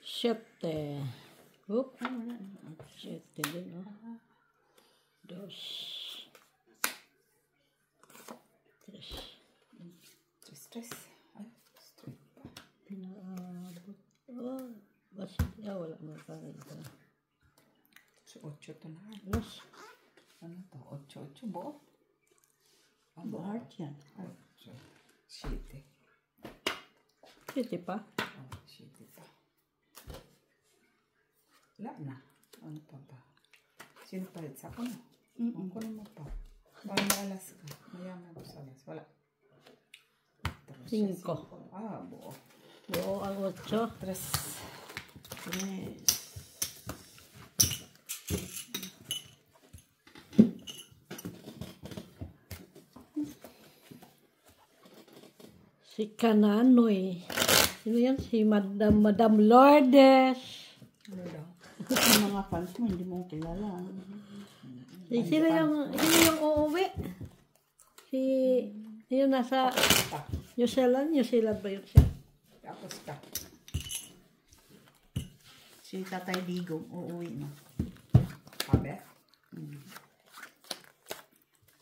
Siyete. Oop. Siyete din, oh. Dos. Tres. Stress. Ay, stress pa. Pinaabot. Oh, basta. Wala mo parang ito. So, 8 to na. Dos. Ano to? 8 buo? Ang heart yan. 8. 7. Siyete pa. Oh, 7 pa. Wala na. Ano pa ba? Sino pa rin? Sa ko na. Ang kunin mo pa. Para maalas ka. Mayaman ko sa alas. Wala. 5. Ah, buo. Buo ang 8. Tres. Yes. Si Kananoy. Sino yan? Si Madam Lourdes. Ano daw? Yung mga fans mo, hindi mo kilala. Sino yung uuwi? Yung nasa New Zealand ba yun siya? Tapos ka. Si Tatay Digong uuwi na. Sabi?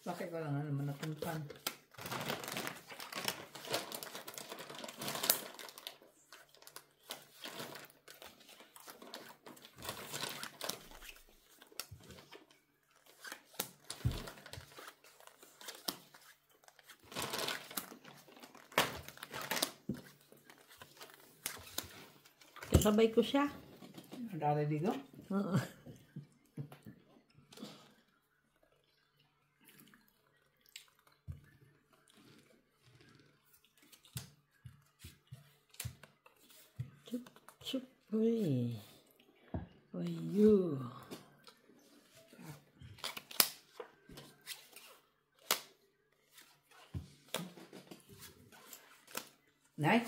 Bakit ko lang naman napuntan? Kasabay ko siya. Tatay Digong? Oo. Chup, chup, uy. Uy, you. Nay?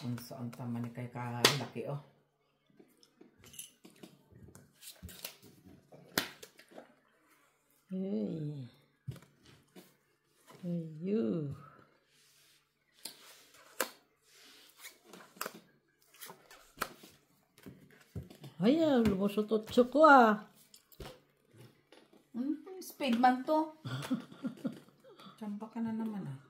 Ang saan tama ni kay kalaki oh. Hey. Hey, you. Ay, lumusot utso ko ah. Speed man to. Champa ka na naman ah.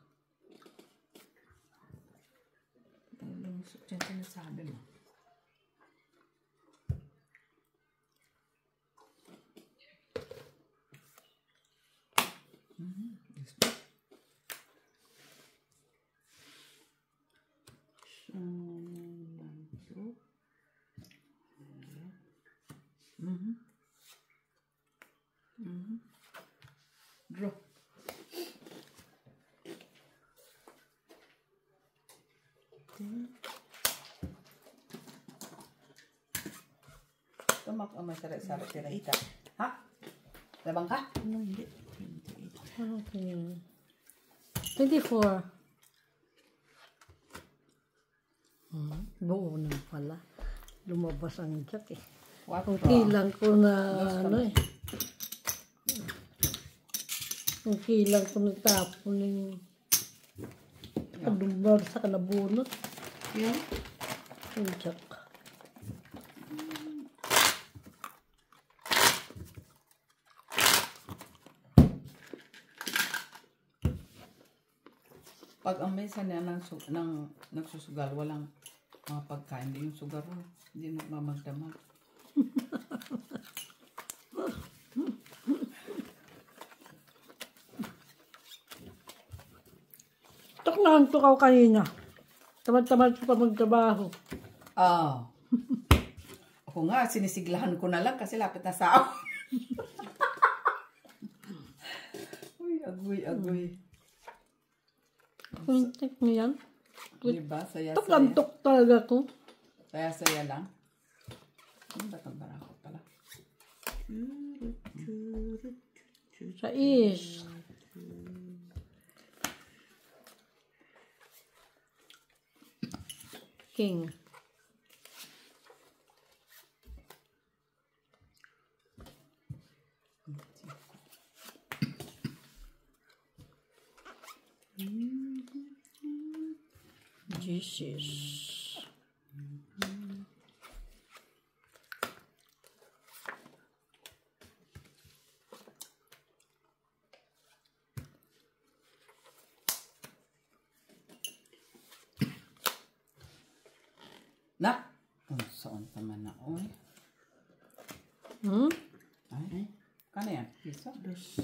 Lumusot yan sinasabi mo. Draw. Tumak ang may sarat-sarat tirita. Ha? Labang ka? Ano, hindi. Ano kaya? 24. Buo na pala. Lumabas ang jack eh. Kung kilang ko na ano eh. Kung kilang ko natapon yung kadumbar sa kanabunot. Yan. Yung jack. Pag ang mesa niya nagsusugal, walang mga pagkain, hindi yung sugar mo. Hindi magmamagdamag. Tok na hantok ako kanina. Tamad-tamad ko pa magtrabaho. Ah. Ako nga, sinisiglahan ko na lang kasi lapit na sa ako. Uy, agoy. Kuntik mo yan. Diba? Saya-saya. Tok lang tok talaga ko. Saya-saya lang. Ano ba itong barako pala? Sa is. King. Jesus. Na? Kung saan naman na, oy. Ay, kano yan? Piso? Dos.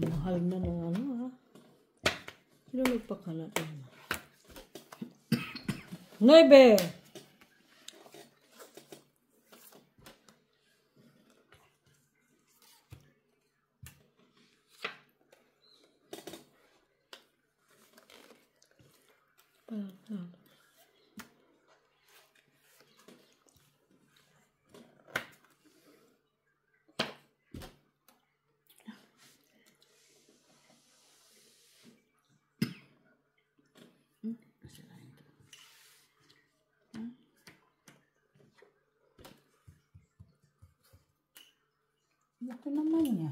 Mahal na ng ano ha. Sino nagpakala din? 9! Laki naman niya.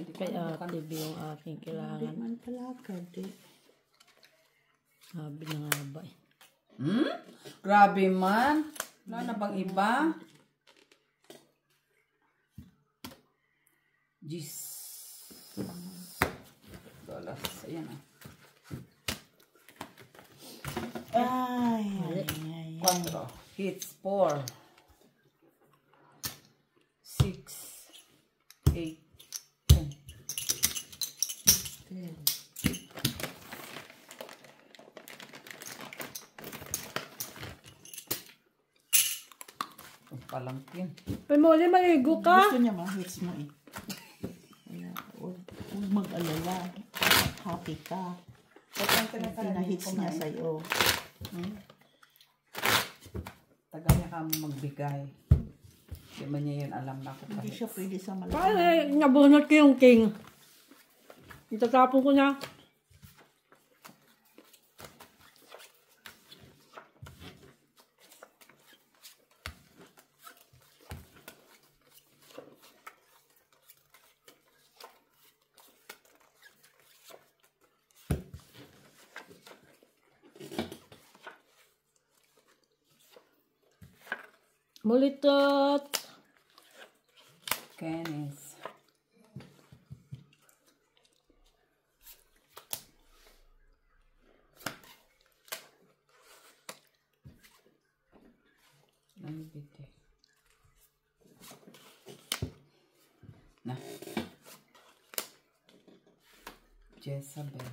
hindi ko Kay alam. Ate B yung aking Hindi kailangan. man palakad eh. Sabi na nga ba eh. Grabe man. Wala na bang iba? Jeez. Dollars. Ayan ah. Ay, ay, ay. 4. Hits 4. 6. 8. 10. Ten. Ang palangkin. Pamuli, maligo ka. Gusto niya ma-hits mo eh. Kaya, huwag mag-alala. Happy ka. Pinahits niya sa'yo. Tagal niya ka mo magbigay. Di ba niya yun alam na ako Hindi siya pwede sa malaki. Paano nabunot ko yung king? Itatapon ko na. Mulitot. Kenneth. Nambiti. Na. Jezabel.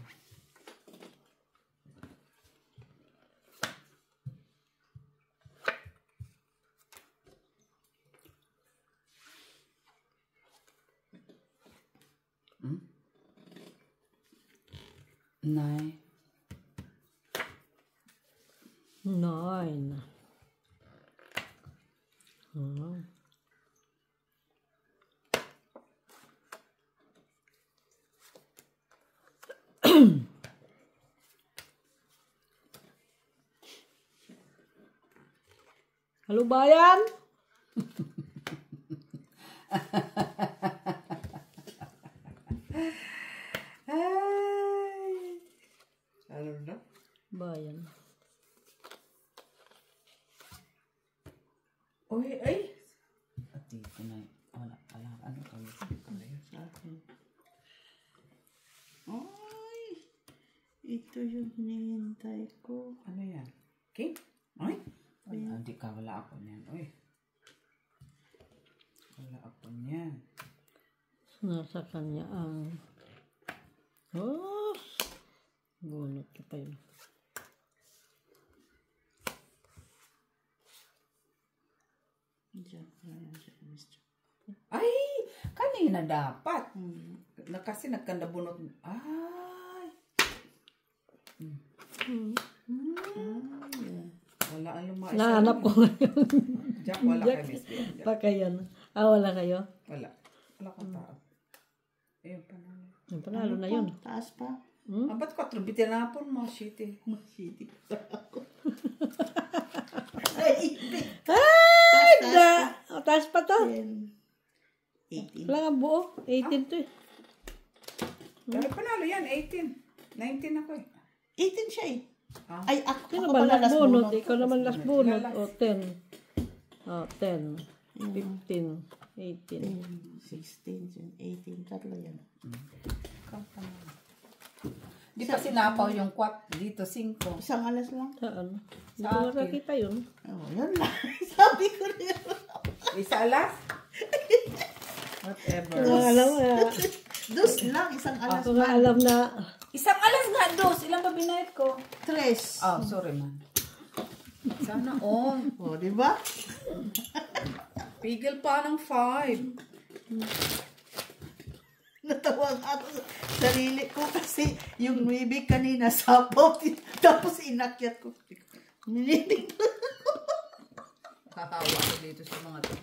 Nine. 9. Oh. Halo bayan. Ano na? Bayan. Uy, ay! At dito na. Wala pala. Ano kami? Sa akin. Ay! Ito yung hinihintay ko. Ano yan? Cake? Ay? Wala, hindi ka. Wala ako niyan. Uy. Wala ako niyan. Nasa kanya ang... Oh! Bunot ka pa yun. Diyan. Ayan siya. Mr. Ay! Kanina dapat. Kasi nagkandabunot. Ay! Wala ang lumayas. Nahanap ko ngayon. Jack, wala kayo, Miss Bian. Jack. Pa kayo na. Ah, wala kayo? Wala. Wala kang tao. Ayun pa na. Yung panalo na yun. Taas pa. Ah, ba't 4 bitinapon mo? Shit eh. Masiti pa ako. Ay! Ay! Taas pa to. 18. Wala nga buo. 18 to eh. Pero panalo yan, 18. 19 ako eh. 18 siya eh. Ah. Ay, ako Sino pala ba last last bunot? bunot. Ikaw naman last bunot. Last. O, 10. O, 10. 15. 18. 16, 18, tatlo yan. Di pa sinapaw yung 4 dito, 5. Isang alas lang. Saan? Hindi Sa ko akin. nakakita yun. Oh, yun lang. Sabi ko na yun. Isa alas? Whatever. Kung alam nga. Dos lang, isang alas Kung man. alam na. Isang alas nga, dos. Ilang ba binayad ko? Tres. Oh, sorry man. Sana all. Oh, di ba? Pigil pa ng 5. Natawa nga ako sa sarili ko kasi yung nuibig kanina sapaw. Tapos inakyat ko. Ninitig. Kakawa ko dito sa mga to.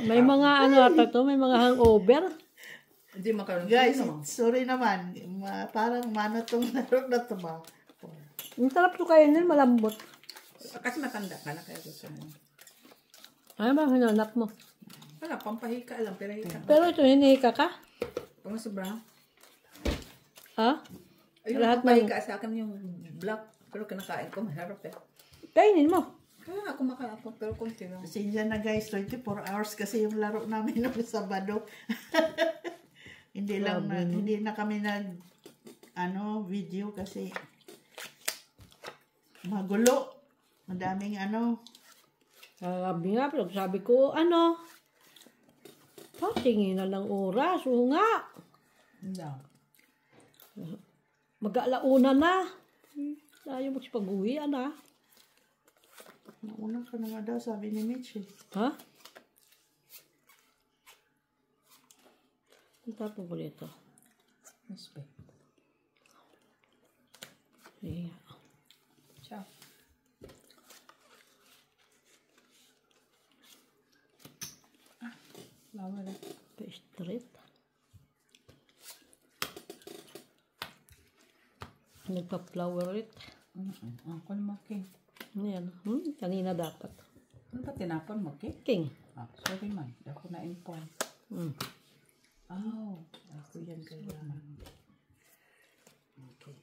May mga ano ata to, may mga hangover. Hindi makaroon. Guys, sorry naman. Parang mano tong laro na to ba? Ang sarap to kainin, malambot. Kasi matanda ka na kaya gusto mo. Ano ba hinanap mo? Wala, pampahika lang, pero hika. Pero ito, hinihika ka? Pang sobra. Ha? Ayun, Lahat pampahika sa akin yung black. Pero kinakain ko, masarap eh. Kainin mo. Kaya ako makain ako, pero konti lang. Kasi dyan na guys, 24 hours kasi yung laro namin noong Sabado. Hindi na kami video kasi magulo. Madaming Sabi nga, pero sabi ko, tingin na ng oras. Oo nga. Hindi. Mag-alauna na. Tayo magsipag-uwi, Nauna ka na nga daw, sabi ni Mitch. Ha? Ang tapon ko dito. Respect. Yeah. Ciao. Lawa na. Pa-straight. Nagpa-flower it. Ako naman, King. Ayan. Kanina dapat. Ano ba tinapon mo, King? King. Sorry man. Ako na inform. Oh. Ako yan kaya. Okay.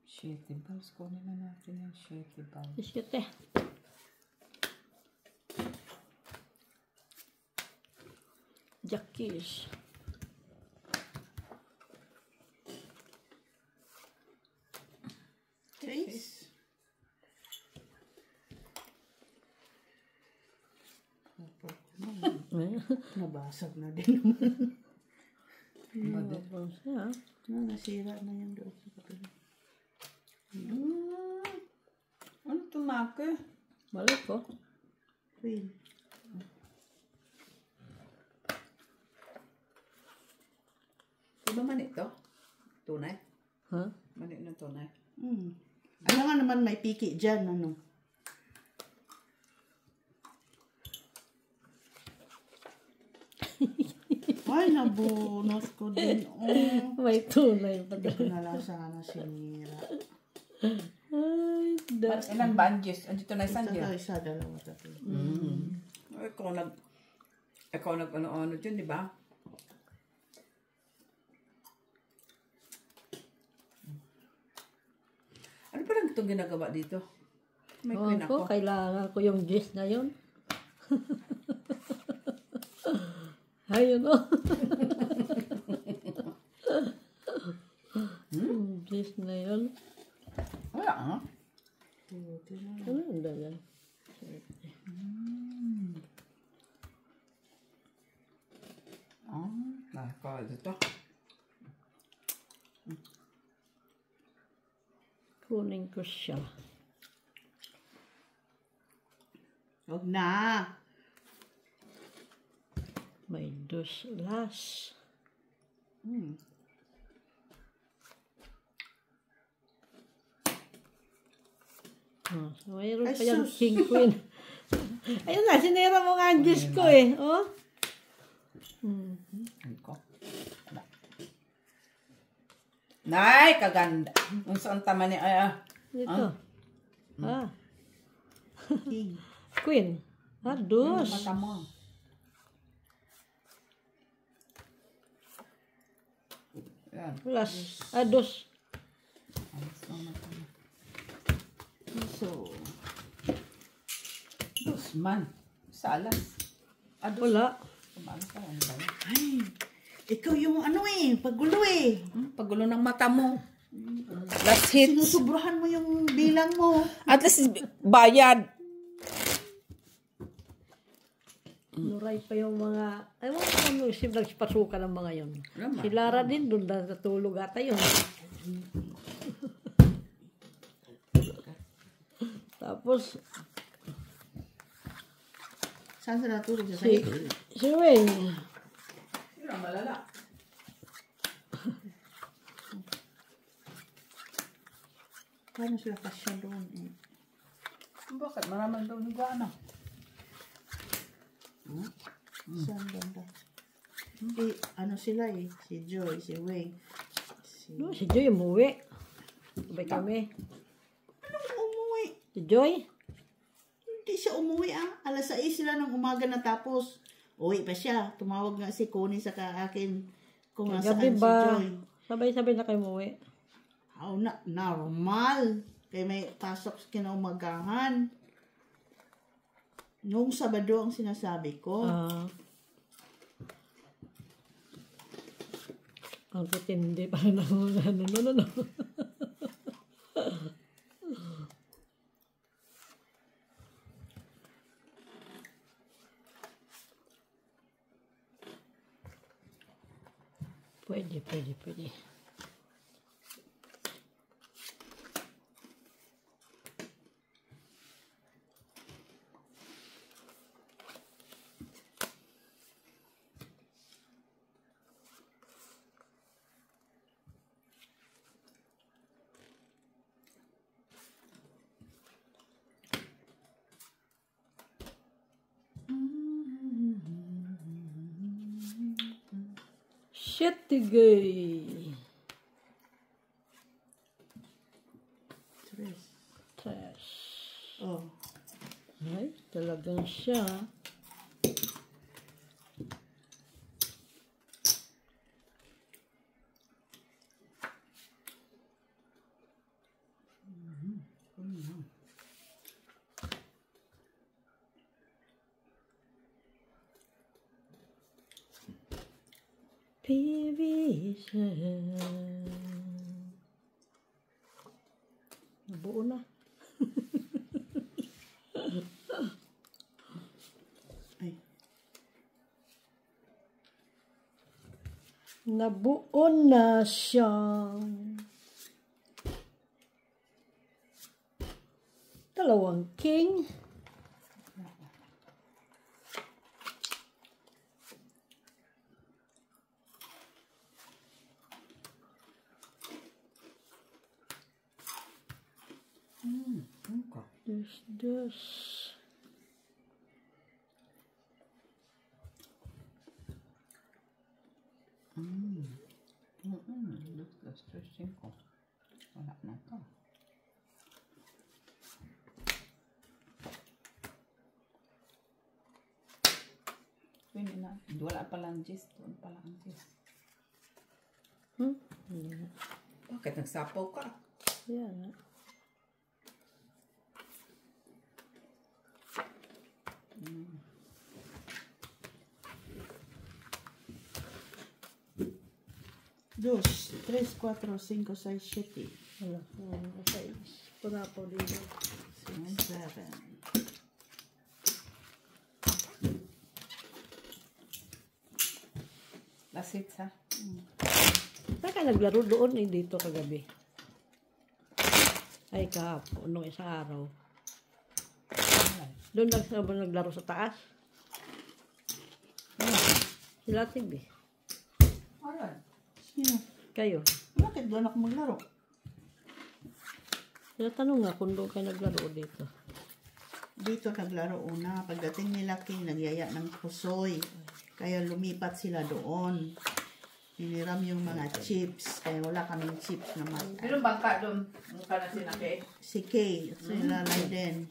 Shitty balls. Kunin na natin yung shitty balls. Isyete. Jackies. Chase. Nabasag na din naman. Nasira na yung doon sa kapila. Ano tumake? Balik ko. Queen. Diba man ito? Tunay? Ha? Mani na tunay? Ano nga naman may piki dyan, Ay, nabunot ko din. May tunay pa Hindi ko na lang sana sinira. Ay, Ilan ba ang juice? Andito na isang Isa, juice? dalawa, tatlo. Ikaw nag-ano-ano dyan, di ba? Ano pa lang itong ginagawa dito? May queen ako. Kailangan ko yung juice na yun. Ayun juice na yun. Wala nga. Ano yung dagan? Nakakawal dito. Kunin ko siya. Huwag na. May dos las. So mayroon Ay, pa yung sus. king queen. Ayun na, sinira mo nga ang juice ko eh. Oh. Ko. Nay, kaganda. Ang saan tama ni Dito. King. Queen. Dos. mata mo. Yan. Las. Dos. So, Dos man. Salas. Wala. Kumano ka? Ano ba yun? ay, ikaw yung pagulo Pagulo ng mata mo. Last hit. Sinusubrahan mo yung bilang mo. At least bayad. Nuray pa yung mga, ay mo ano, nagpasukan ng mga yun. Naman. Si Lara din doon natutulog ata yun. Tapos, Saan sa natulog sa si Wayne, Yun ang malala. Paano sila kasya doon Bakit? Maraming daw nung gaano. Saan banda? Ano sila si Joy, si Wayne. no, si Joy umuwi. Sabay kami. Si Joy? Hindi siya umuwi Alas 6 sila ng umaga natapos. Uwi pa siya. Tumawag nga si Connie sa akin kung nasaan Gabi si ba? Joy. Sabay-sabay na kayo umuwi. Normal. Kaya may pasok sa kinaumagahan. Noong Sabado ang sinasabi ko. Ang titindi pa rin ako. No. Pwede. Shetigay. Tres. Oh. Ay, talagang siya. Pivision. Nabuo na. Ay. Nabuo na siya. Dalawang king. Dos. Dos, tres, cinco. Wala na to. Pwede na. Wala palang gist. Doon palang gist. Bakit nagsapaw ka? Yan. Dos, tres, cuatro, cinco, seis, siete. Wala. 6. Punapo dito. 7. Lasit ha? Saan ka naglaro doon dito kagabi? Ay, kahapon. Nung isang araw. Doon naglaro sa taas? Sila TV. Alright. Sino? Kayo. Bakit doon ako maglaro? Sila tanong nga kung doon kayo naglaro dito. Dito naglaro una. Pagdating nila King, nagyaya ng pusoy. Kaya lumipat sila doon. Hiniram yung mga chips. Kaya wala kaming chips naman. Pero bangka doon. Mukha na sinakay. Si Kay. Sila din.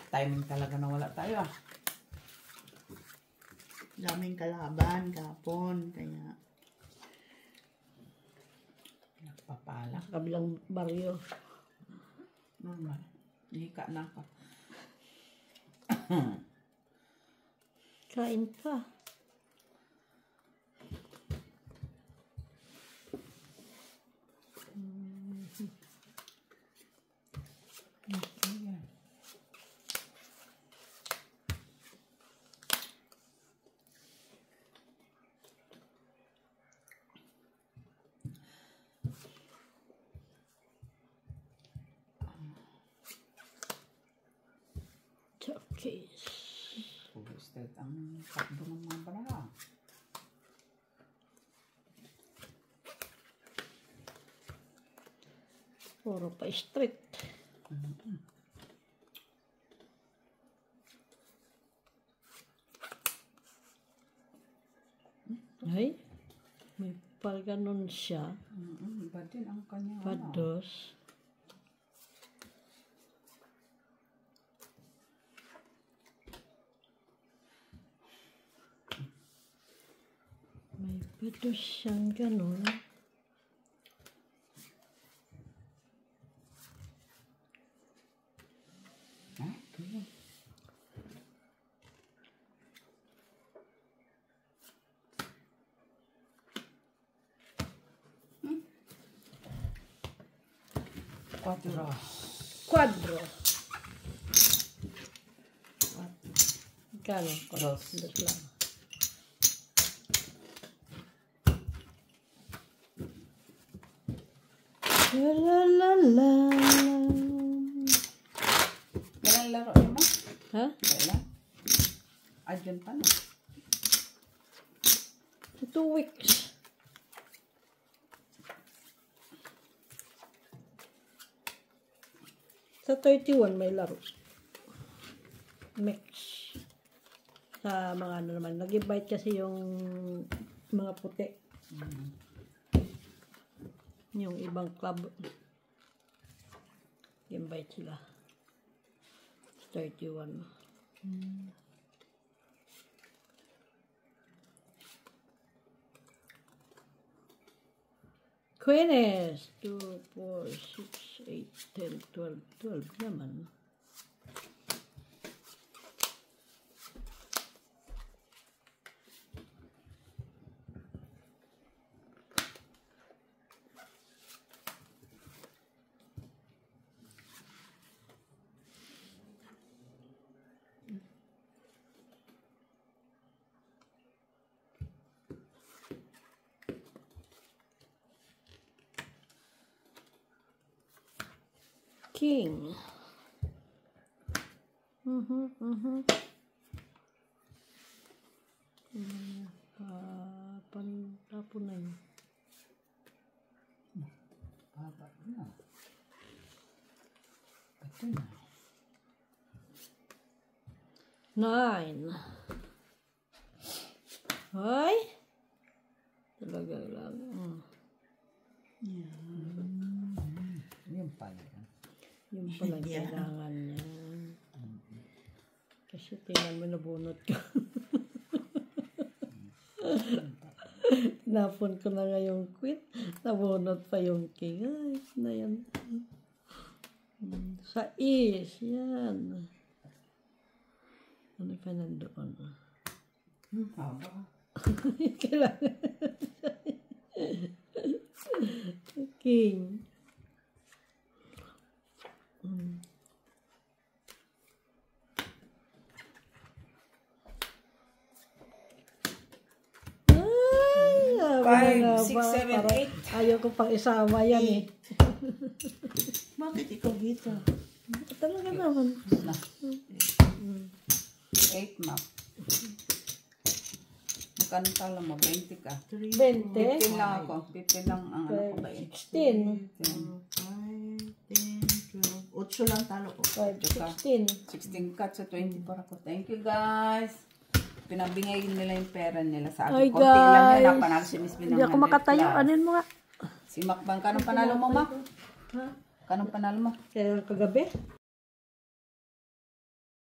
Timing talaga na wala tayo ah. Daming kalaban kahapon. Kaya nagpapala. Sa kabilang baryo. Normal. Hika na ako. Kain pa. Chokis. Twisted ang takbo ng mga banana. Puro pa street. Ay, may pag ganun siya. Iba din ang kanya. Pados. Ito siyang ganun. Okay. Quattro. Quadro. Kano? Dos. Dos lang. La la la la. Kailan laro mo? Ha? Kailan? Adyan pa no? 2 weeks. Sa 31 may laro. Mix. Sa mga ano naman. Nag-invite kasi yung mga puti. Yung ibang club. Invite sila. 31. Queens. 2, 4, 6, 8, 10, 12. 12 naman. King. Tapon na yun. Baba na. Ito na. 9. Hoy. Talaga lang. Yung pala. Yung pala kailangan niya. Kasi tingnan mo, nabunot ko. Napon ko na nga yung queen. Nabunot pa yung king. Ay, na yan. Sa is, yan. Ano pa nandoon? Haba. Kailangan. King. Ay, 5, 6, 7, 8. Ayaw ko pang isama yan eh. Bakit ikaw dito? Talaga naman. 8 map. Magkano tala mo? 20 ka. 20. 15 lang ako. 15 lang ang ano ko ba eh. 16. 5, 10, 12. 8 lang talo ko. 5, Tsaka 16. 16 cut sa 24 ako. Thank you guys. Pinabingay nila yung pera nila sa Ay, akin. Konti lang guys. yan. Panalo si Miss Binang Hindi ako makatayo. Anin mo nga? Si Macbang. Kanong panalo mo, Mac? Ha? Kanong panalo mo? Kaya kagabi?